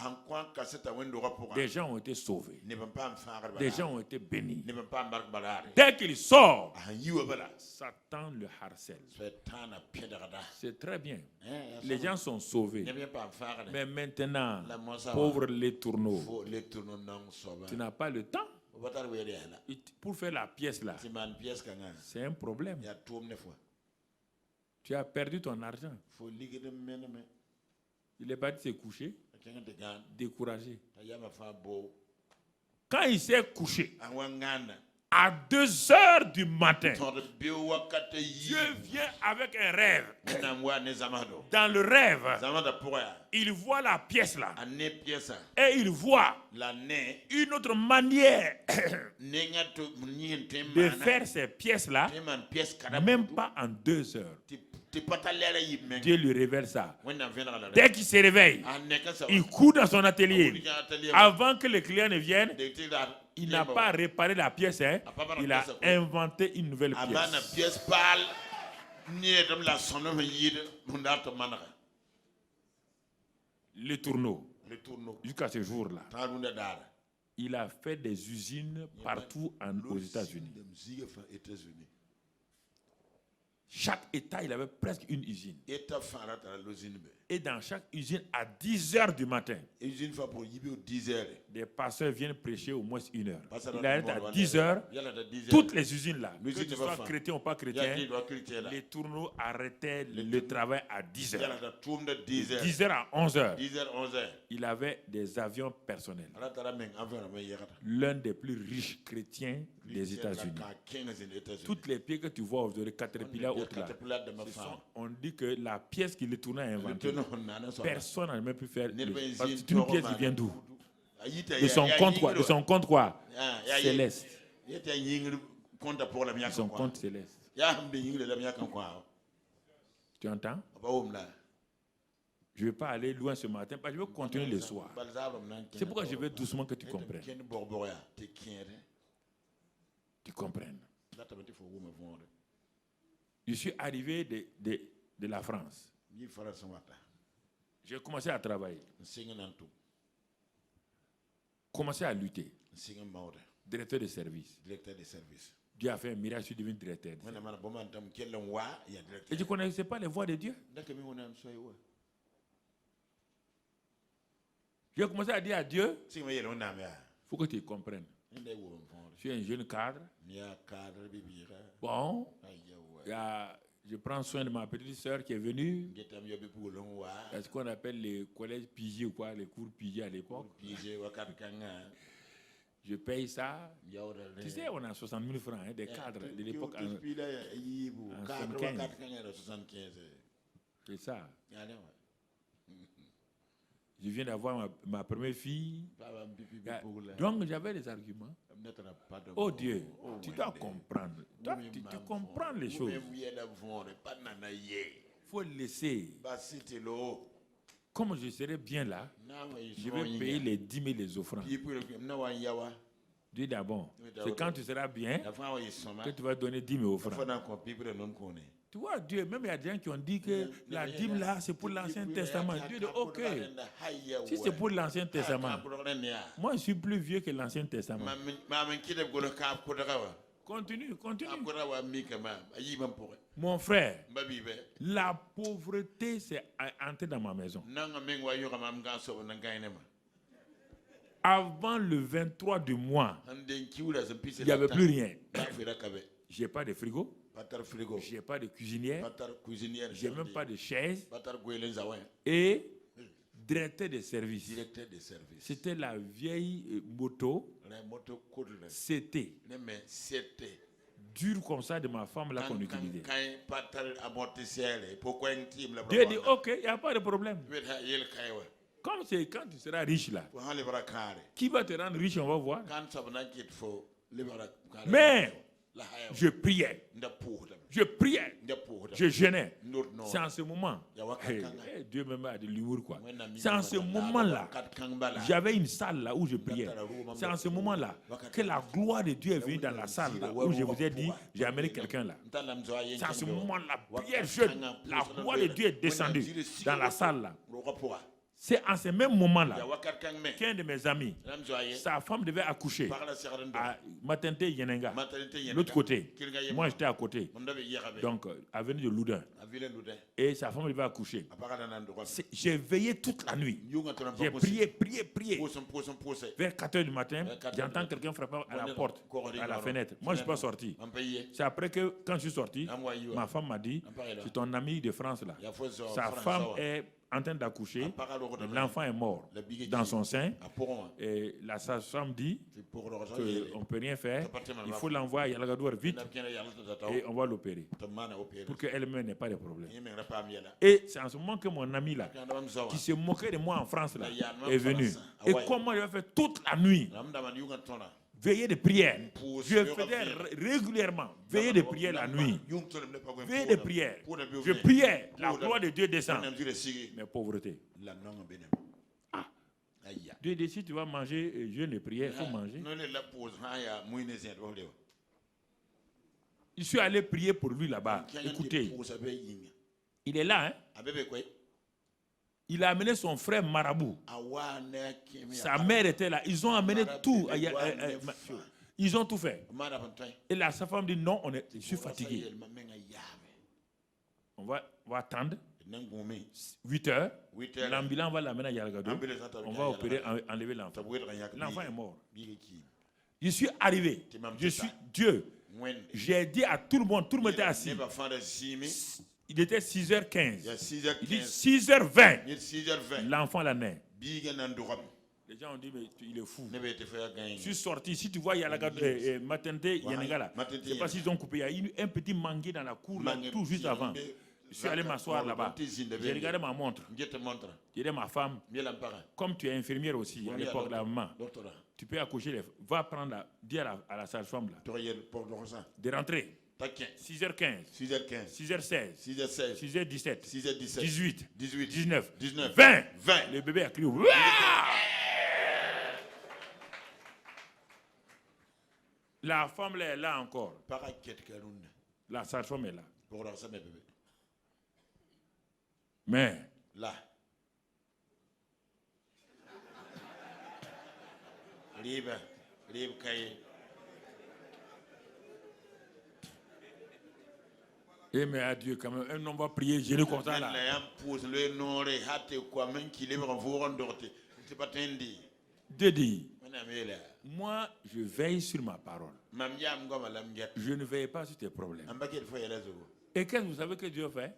des gens ont été sauvés. Des gens ont été bénis. Dès qu'il sort, Satan le harcèle. C'est très bien. Les gens sont sauvés. Mais maintenant, pauvre l'étourneau, tu n'as pas le temps pour faire la pièce là. C'est un problème. Tu as perdu ton argent. Il est parti se coucher, découragé. Quand il s'est couché, à 2 heures du matin, Dieu vient avec un rêve. Dans le rêve, il voit la pièce là. Et il voit une autre manière de faire ces pièces là, même pas en 2 heures. Dieu lui révèle ça. Dès qu'il se réveille, il court dans son atelier. Avant que les clients ne viennent, Il n'a pas réparé la pièce, hein. Il a inventé une nouvelle pièce. Les tourneaux. Jusqu'à ce jour-là. Il a fait des usines partout aux États-Unis. Chaque État, il avait presque une usine. Et dans chaque usine, à 10 h du matin, des pasteurs viennent prêcher au moins 1 heure. Il arrête à 10 h. Toutes les usines là, que tu sois chrétien ou pas chrétien, les tourneaux arrêtaient le travail à 10 h. 10 h à 11 h. Il avait des avions personnels. L'un des plus riches chrétiens des États-Unis. Toutes les pieds que tu vois aujourd'hui, Caterpillar, on dit que la pièce qu'il tournait a inventée, personne n'a même pu faire. Parce que c'est une pièce qui vient d'où? De son compte quoi? De son compte quoi? Céleste. De son compte céleste. Tu entends? Je ne vais pas aller loin ce matin, parce que je vais continuer le soir. C'est pourquoi je veux doucement que tu comprennes. Tu comprennes. Je suis arrivé de la France. J'ai commencé à travailler. Commencé à lutter. Directeur de service. Dieu a fait un miracle, je suis devenu directeur. Et tu ne connaissais pas les voies de Dieu? J'ai commencé à dire à Dieu, il faut que tu comprennes. Je suis un jeune cadre. Bon, je prends soin de ma petite soeur qui est venue. C'est ce qu'on appelle les collèges pigés ou quoi, les cours pigés à l'époque. Je paye ça. Tu sais, on a 60 000 francs, hein, des cadres de l'époque en 75. C'est ça. Je viens d'avoir ma première fille. Donc j'avais des arguments. Oh Dieu, tu dois comprendre. Tu comprends les choses. Il faut laisser. Comme je serai bien là, je vais payer les 10 000 les offrandes. Dis d'abord, c'est quand tu seras bien que tu vas donner 10 000 offrandes. Tu vois, Dieu, même il y a des gens qui ont dit que la dîme là, c'est pour l'Ancien Testament. Dieu dit, ok, si c'est pour l'Ancien Testament, moi je suis plus vieux que l'Ancien Testament. Continue. Mon frère, la pauvreté s'est entrée dans ma maison. Avant le 23 du mois, il n'y avait plus rien. Je n'ai pas de frigo. Je n'ai pas de cuisinière. Je n'ai même pas de chaise. Et directeur de service. C'était la vieille moto. C'était dur comme ça de ma femme là qu'on utilisait. Dieu dit ok, il n'y a pas de problème. Comme c'est quand tu seras riche là, qui va te rendre riche, on va voir. Mais je priais, je jeûnais. C'est en ce moment, Dieu me met de l'humour quoi. C'est en ce moment-là, j'avais une salle là où je priais. C'est en ce moment-là que la gloire de Dieu est venue dans la salle là où je vous ai dit, j'ai amené quelqu'un là. C'est en ce moment-là, prière jeune, la gloire de Dieu est descendue dans la salle là. C'est en ce même moment-là qu'un de mes amis, sa femme devait accoucher à Matente Yenenga, l'autre côté. Moi, j'étais à côté. Donc, avenue de Loudun. Et sa femme devait accoucher. J'ai veillé toute la nuit. J'ai prié. Vers 4 h du matin, j'entends quelqu'un frapper à la porte, à la fenêtre. Moi, je ne suis pas sorti. C'est après que, quand je suis sorti, ma femme m'a dit, c'est ton ami de France là. Sa femme est en train d'accoucher, l'enfant est mort dans son sein, et la sage-femme dit qu'on ne peut rien faire, il faut l'envoyer à Yalagadour vite, et on va l'opérer, pour qu'elle-même n'ait pas de problème. Et c'est en ce moment que mon ami là, qui se moquait de moi en France là, est venu. Et comment il a fait toute la nuit, veiller de prière. Je faisais régulièrement veiller de prière la nuit. Veiller de prière. Je priais. La gloire de Dieu descend. Mais pauvreté. Dieu dit si tu vas manger jeûne et prière, il faut manger. Je suis allé prier pour lui là-bas. Écoutez, il est là, hein? Il a amené son frère marabout. Sa mère était là. Ils ont amené tout. Ils ont tout fait. Et là, sa femme dit non, je suis fatigué. On va attendre. 8 heures. L'ambulance va l'amener à Yalgado. On va opérer, enlever l'enfant. L'enfant est mort. Je suis arrivé. Je suis Dieu. J'ai dit à tout le monde était assis. Il était 6h15. Il dit 6h20. L'enfant l'a né. Les gens ont dit, mais il est fou. Je suis sorti. Si tu vois, il y a la maternité, il y a un gars là. Je ne sais pas s'ils ont coupé. Il y a un petit mangué dans la cour, là, tout juste avant. Je suis allé m'asseoir là-bas. J'ai regardé ma montre. J'ai dit à ma femme, comme tu es infirmière aussi, à l'époque, la maman, tu peux accoucher les... Va prendre dis à la sage-femme là. De rentrer. 6h15. 6h16. 6h17. 18. 19. 20. Le bébé a crié. La femme là est là encore. La sage-femme est là. Mais là, libre cahier. Et mais à Dieu quand même, un homme va prier, je le comme ça là. Dieu dit, moi je veille sur ma parole. Je ne veille pas sur tes problèmes. Et qu'est-ce que vous savez que Dieu fait?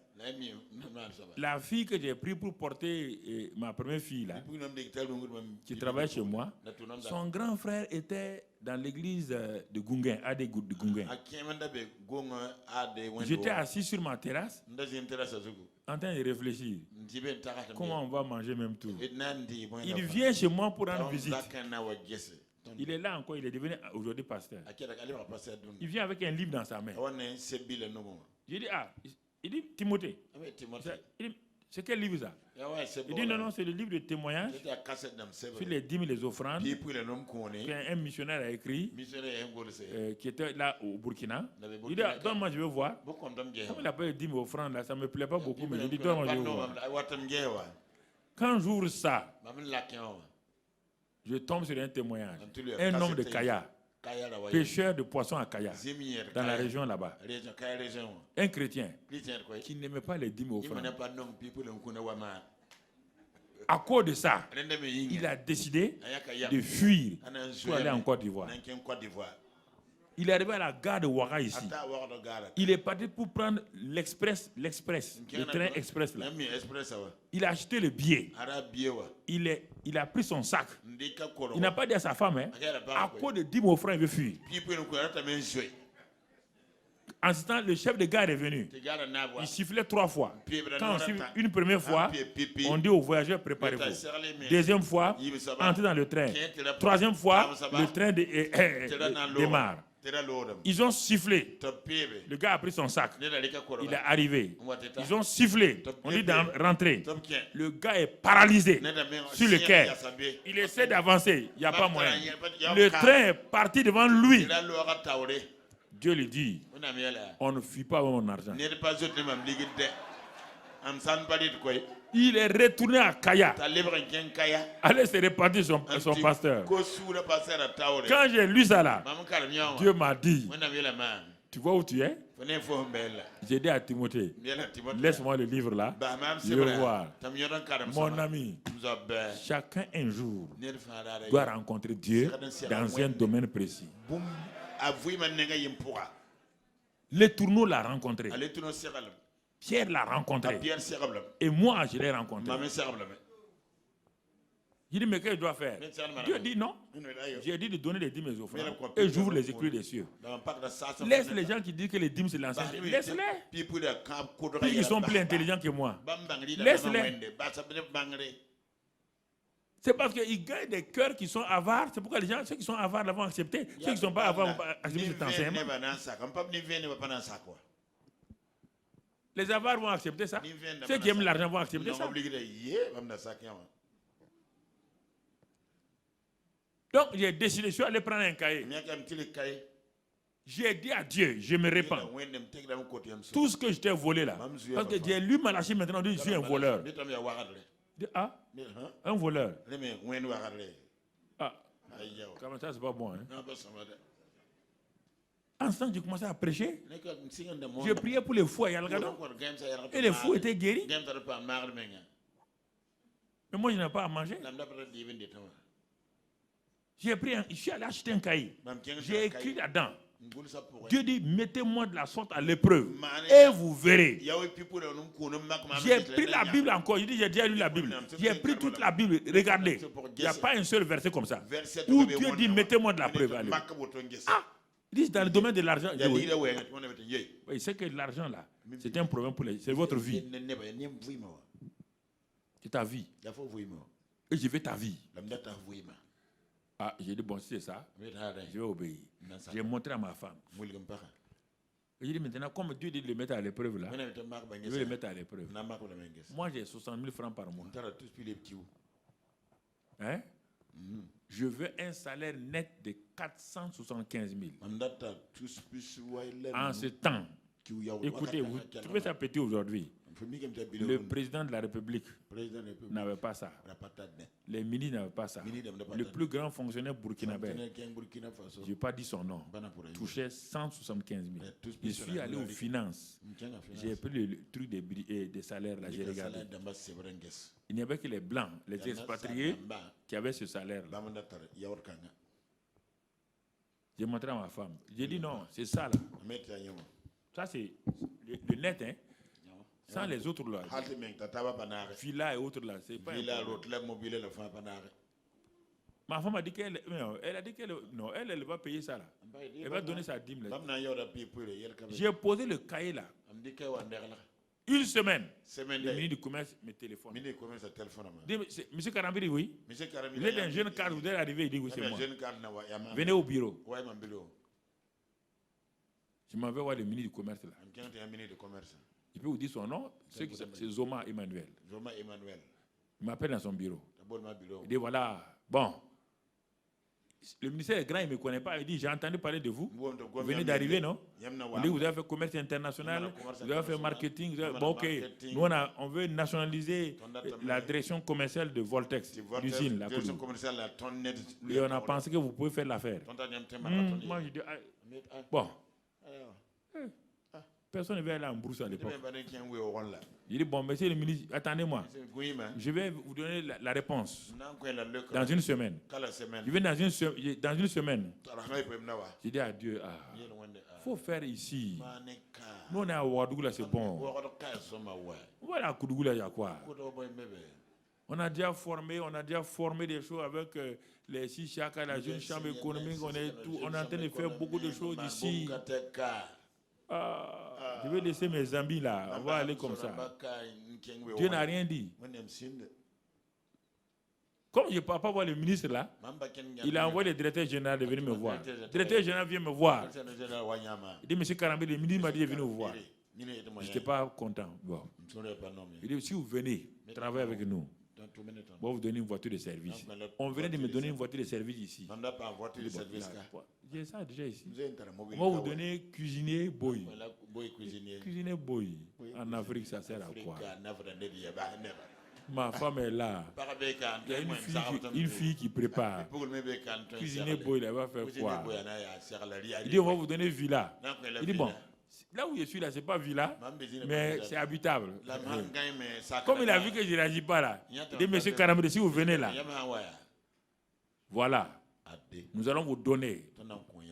La fille que j'ai prise pour porter ma première fille là, qui travaille chez moi, son grand frère était dans l'église de Gungain, à des gouttes de Gungain. J'étais assis sur ma terrasse, en train de réfléchir. Comment on va manger même tout? Il vient chez moi pour rendre visite. Il est là encore, il est devenu aujourd'hui pasteur. Il vient avec un livre dans sa main. J'ai dit, il dit Timothée. C'est quel livre ça? Il dit non, c'est le livre de témoignages sur les dîmes et les offrandes qu'un missionnaire a écrit, qui était là au Burkina. Il dit, donne-moi, je veux voir. Comme il appelle les dîmes et offrandes, là, ça ne me plaît pas beaucoup, mais je dis, donne-moi, je veux voir. Quand j'ouvre ça, je tombe sur un témoignage. Un homme de Kaya. Pêcheur de poissons à Kaya, dans la région là-bas. Un chrétien qui n'aimait pas les dîmes offrandes. À cause de ça, il a décidé de fuir pour aller en Côte d'Ivoire. Il est arrivé à la gare de Ouaga ici. Il est parti pour prendre l'express, le train express là. Il a acheté le billet. Il a pris son sac. Il n'a pas dit à sa femme, hein, à cause de 10 000 francs, il veut fuir. En ce temps, le chef de gare est venu. Il sifflait 3 fois. Quand on siffle une première fois, on dit aux voyageurs, préparez-vous. Deuxième fois, entrez dans le train. Troisième fois, le train démarre. Ils ont sifflé. Le gars a pris son sac. Il est arrivé. Ils ont sifflé. On dit rentrer. Le gars est paralysé sur le quai. Il essaie d'avancer. Il n'y a pas moyen. Le train est parti devant lui. Dieu lui dit, on ne fuit pas mon argent. Il est retourné à Kaya. Allez se repartir son pasteur. Quand j'ai lu ça là, Dieu m'a dit, tu vois où tu es? J'ai dit à Timothée, laisse-moi le livre là. Je veux voir. Mon ami, chacun un jour doit rencontrer Dieu dans un domaine précis. Le tourneau l'a rencontré. Pierre l'a rencontré. Et moi, je l'ai rencontré. Il dit, mais qu'est-ce que je dois faire? Dieu dit non. J'ai dit de donner les dîmes aux offrandes. Et j'ouvre les écrits des cieux. Laisse les gens qui disent que les dîmes c'est l'ancien. Laisse-les. Ils sont plus intelligents que moi. Laisse-les. C'est parce qu'ils gagnent des cœurs qui sont avares. C'est pourquoi les gens, ceux qui sont avares vont accepter. Ceux qui ne sont pas avares vont accepter cet enseignement. Les avares vont accepter ça. Ceux qui aiment l'argent vont accepter ça. Donc j'ai décidé, je suis allé prendre un cahier. J'ai dit à Dieu, je me répands. Tout ce que je t'ai volé là. Parce que j'ai lu Malachie maintenant, dit je suis un voleur. Ah, un voleur. Ah, comment ça, c'est pas bon. Hein? Ensemble, j'ai commencé à prêcher. J'ai prié pour les fous à Yalgadon. Et les fous étaient guéris. Mais moi, je n'ai pas à manger. J'ai pris je suis allé acheter un cahier. J'ai écrit là-dedans. Dieu dit, mettez-moi de la sorte à l'épreuve. Et vous verrez. J'ai pris la Bible encore. Je dis, j'ai déjà lu la Bible. J'ai pris toute la Bible. Regardez. Il n'y a pas un seul verset comme ça. Où Dieu dit, mettez-moi de la preuve. Ah, il dit, dans le domaine de l'argent. Oui, c'est que l'argent là, c'est un problème pour les. C'est votre vie. C'est ta vie. Et je veux ta vie. Ah, j'ai dit, bon, si c'est ça, je vais obéir. J'ai montré à ma femme. J'ai dit, maintenant, comme Dieu dit de le mettre à l'épreuve là, je vais le mettre à l'épreuve. Moi, j'ai 60 000 francs par mois. Hein? Je veux un salaire net de 475 000. En ce temps, écoutez, vous trouvez ça petit aujourd'hui. Le président de la République n'avait pas ça. Les ministres n'avaient pas ça. Le plus grand fonctionnaire burkinabé, je n'ai pas dit son nom, touchait 175 000. Je suis allé aux finances. J'ai pris le truc des salaires là, j'ai regardé. Il n'y avait que les blancs, les expatriés qui avaient ce salaire-là. J'ai montré à ma femme. J'ai dit non, c'est ça là. Ça c'est le net, hein. Sans les autres là. Villa et autres là. C'est pas ma femme a dit qu'elle a dit qu'elle non, elle va payer ça là. Elle va donner sa dîme là. J'ai posé le cahier là. Une semaine. Le ministre du commerce me téléphone. Monsieur Karambiri, oui. Vous êtes un jeune cadre, vous êtes arrivé, il dit oui, c'est moi. Venez au bureau. Je m'en vais voir le ministre du commerce là. Il peut vous dire son nom, c'est Zoma Emmanuel. Il m'appelle dans son bureau. Il dit voilà, bon, le ministère est grand, il ne me connaît pas. Il dit j'ai entendu parler de vous. Vous venez d'arriver, non? Il dit vous avez fait commerce international, vous avez fait marketing. Bon, ok, nous on veut nationaliser la direction commerciale de Voltex, l'usine. Et on a pensé que vous pouvez faire l'affaire. Moi je dis bon. Personne ne veut aller en brousse à l'époque. Il dit, bon, monsieur le ministre, attendez-moi. Je vais vous donner la réponse dans une semaine. Je vais dans une semaine. Je dis à Dieu, il faut faire ici. Nous, on est à Ouagadougou, c'est bon. Voilà, à Koudougou, il y a quoi? On a déjà formé des choses avec les Sichaka, la jeune chambre économique. On est en train de faire beaucoup de choses ici. Je vais laisser mes amis là, on va aller comme ça. Dieu n'a rien dit. Comme je ne peux pas voir le ministre là, il a envoyé le directeur général de venir me voir. Le directeur général vient me voir. Il dit, monsieur Karambiri, le ministre m'a dit de venir vous voir. Je n'étais pas content. Bon. Il dit, si vous venez travailler avec nous, on va vous donner une voiture de service. On venait de me donner une voiture de service ici. J'ai ça déjà ici. On va vous donner cuisinier boy. Cuisinier boy. En Afrique, ça sert à quoi? Ma femme est là. Il y a une fille qui prépare. Cuisinier boy, elle va faire quoi? Il dit, on va vous donner villa. Il dit, bon. Là où je suis là, ce n'est pas villa, mais c'est habitable. Comme il a vu que je ne réagis pas là, il dit, monsieur Karambiri, si vous venez là, voilà, nous allons vous donner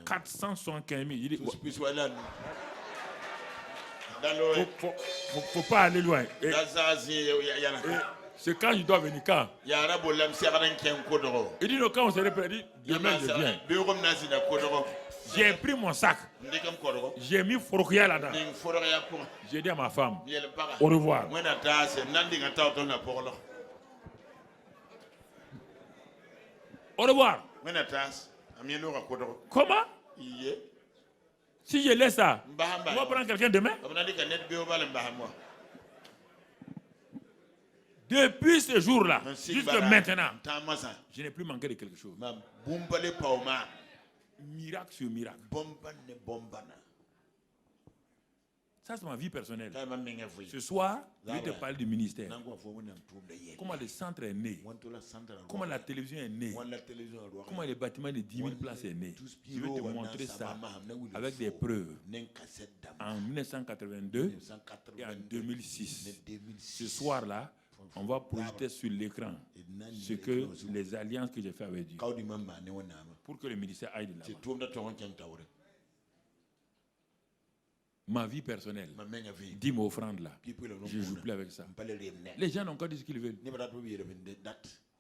475 000. Il dit, faut pas aller loin. C'est quand je dois venir, quand? Il dit, non, quand on se répète, il dit, demain je viens. J'ai pris mon sac. J'ai mis Forokia là-dedans. J'ai dit à ma femme, au revoir. Au revoir. Comment? Si je laisse ça, on va prendre quelqu'un demain? Depuis ce jour-là, jusqu'à maintenant, je n'ai plus manqué de quelque chose. Miracle sur miracle. Ça, c'est ma vie personnelle. Ce soir, je vais te parler du ministère. Comment le centre est né. Comment la télévision est née. Comment le bâtiment de 10 000 places est né. Je vais te montrer ça avec des preuves. En 1982 et en 2006. Ce soir-là, on va projeter sur l'écran ce que les alliances que j'ai fait avec Dieu. Pour que le ministère aille de là-bas. Ma vie personnelle, 10 000 offrandes là, je ne joue plus avec ça. Les gens n'ont qu'à dire ce qu'ils veulent.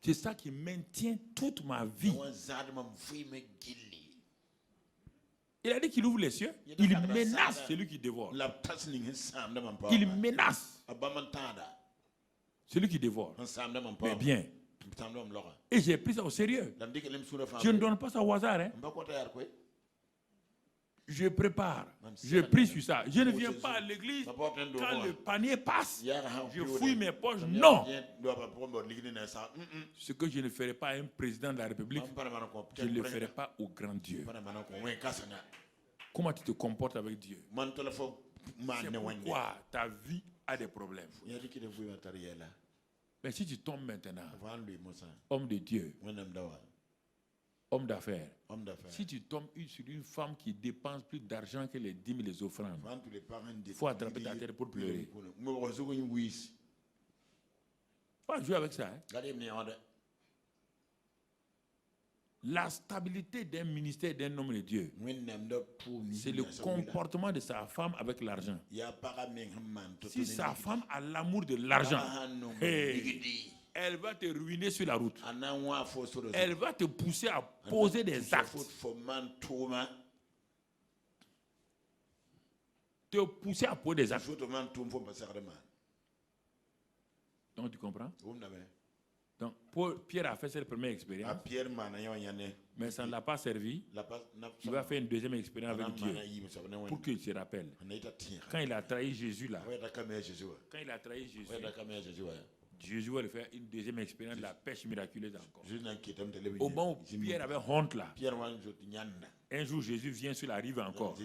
C'est ça qui maintient toute ma vie. Il a dit qu'il ouvre les cieux, il menace celui qui dévore. Il menace celui qui dévore. Mais bien. Et j'ai pris ça au sérieux. Je ne donne pas ça au hasard. Hein. Je prépare, je prie sur ça. Je ne viens pas à l'église quand le panier passe. Je fouille mes poches. Non. Ce que je ne ferai pas à un président de la République, je ne le ferai pas au grand Dieu. Comment tu te comportes avec Dieu? C'est pourquoi ta vie a des problèmes. Mais si tu tombes maintenant, homme de Dieu, homme d'affaires. Si tu tombes sur une femme qui dépense plus d'argent que les 10 000 les offrandes, il faut attraper ta tête pour pleurer. Pas jouer avec ça. Hein? La stabilité d'un ministère d'un homme de Dieu, c'est le comportement de sa femme avec l'argent. Si sa femme a l'amour de l'argent, elle va te ruiner sur la route. Elle va te pousser à poser des actes. Te pousser à poser des actes. Donc tu comprends? Donc Pierre a fait cette première expérience. Mais ça ne l'a pas servi. Il va faire une deuxième expérience avec Dieu. Pour qu'il se rappelle. Quand il a trahi Jésus là. Quand il a trahi Jésus. Jésus va faire une deuxième expérience de la pêche miraculeuse encore. Au moment où Pierre avait honte là, un jour Jésus vient sur la rive encore.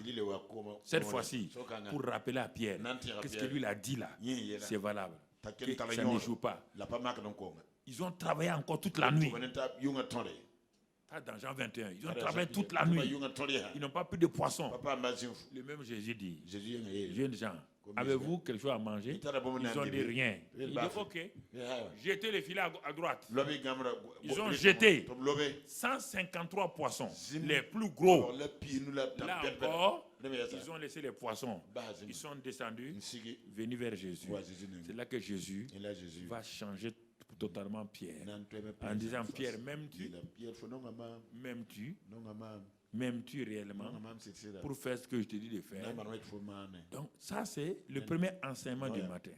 Cette fois-ci, pour rappeler à Pierre qu'est-ce que lui a dit là, c'est valable. Que ça ne joue pas. Ils ont travaillé encore toute la nuit. Dans Jean 21, ils ont travaillé toute la nuit. Ils n'ont pas pris de poisson. Le même Jésus dit, jeunes gens, avez-vous quelque chose à manger? Ils ont dit rien. Il dit ok, jetez les filets à droite. Ils ont jeté 153 poissons, les plus gros. Là encore, ils ont laissé les poissons. Ils sont descendus, venus vers Jésus. C'est là que Jésus va changer totalement Pierre. En disant Pierre, m'aimes-tu réellement pour faire ce que je te dis de faire? Donc ça c'est le premier enseignement du matin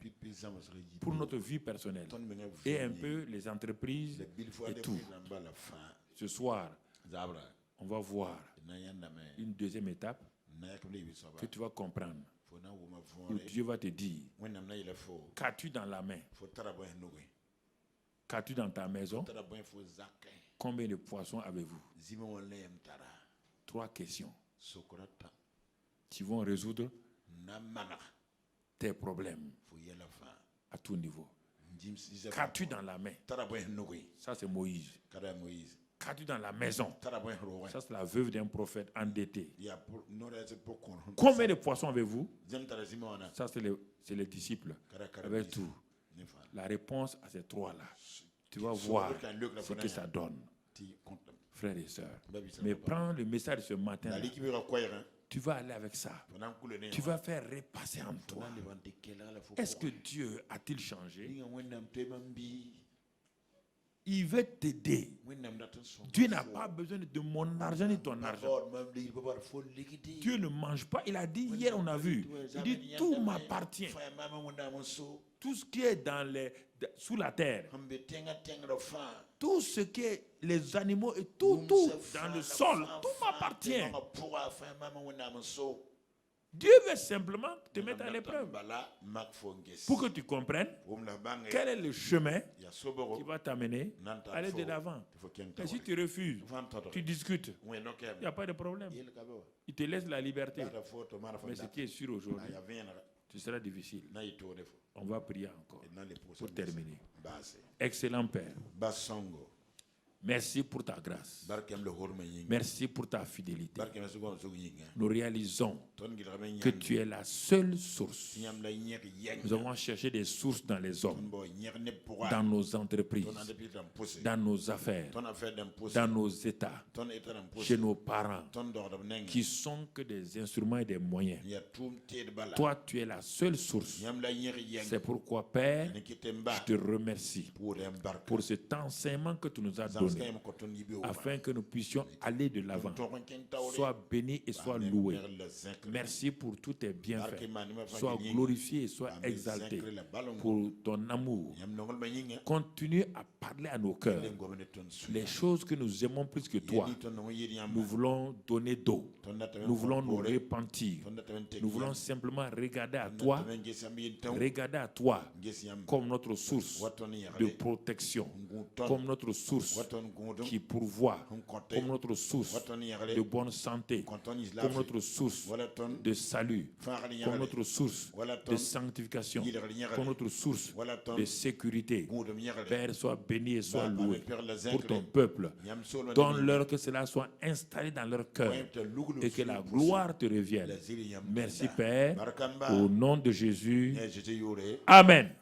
pour notre vie personnelle et un peu les entreprises et tout. Ce soir, on va voir une deuxième étape que tu vas comprendre. Où Dieu va te dire, qu'as-tu dans la main? Qu'as-tu dans ta maison? Combien de poissons avez-vous? 3 questions qui vont résoudre tes problèmes à tout niveau. Qu'as-tu dans la main? Ça c'est Moïse. Qu'as-tu dans la maison? Ça c'est la veuve d'un prophète endetté. Combien de poissons avez-vous? Ça c'est les disciples avec tout. La réponse à ces 3-là, tu vas voir ce que ça donne, frères et sœurs. Mais prends le message de ce matin, tu vas aller avec ça. Tu vas faire repasser en toi. Est-ce que Dieu a-t-il changé? Il veut t'aider. Dieu n'a pas besoin de mon argent ni ton argent. Dieu ne mange pas. Il a dit hier, on a vu. Il dit tout m'appartient. Tout ce qui est sous la terre. Tout ce qui est les animaux et tout dans le sol. Tout m'appartient. Dieu veut simplement te mettre à l'épreuve pour que tu comprennes quel est le chemin qui va t'amener à aller de l'avant. Et si tu refuses, tu discutes, il n'y a pas de problème. Il te laisse la liberté. Mais ce qui est sûr aujourd'hui, ce sera difficile. On va prier encore pour terminer. Excellent Père. Merci pour ta grâce. Merci pour ta fidélité. Nous réalisons que tu es la seule source. Nous avons cherché des sources dans les hommes, dans nos entreprises, dans nos affaires, dans nos états, chez nos parents, qui sont que des instruments et des moyens. Toi, tu es la seule source. C'est pourquoi, Père, je te remercie pour cet enseignement que tu nous as donné, afin que nous puissions aller de l'avant. Sois béni et sois loué. Merci pour tous tes bienfaits. Sois glorifié et sois exalté pour ton amour. Continue à parler à nos cœurs. Les choses que nous aimons plus que toi, nous voulons donner d'eau. Nous voulons nous repentir. Nous voulons simplement regarder à toi comme notre source de protection, comme notre source qui pourvoit, comme notre source de bonne santé, comme notre source de salut, comme notre source de sanctification, comme notre source de sécurité. Père, sois béni et sois loué pour ton peuple. Donne-leur que cela soit installé dans leur cœur et que la gloire te revienne. Merci Père, au nom de Jésus. Amen.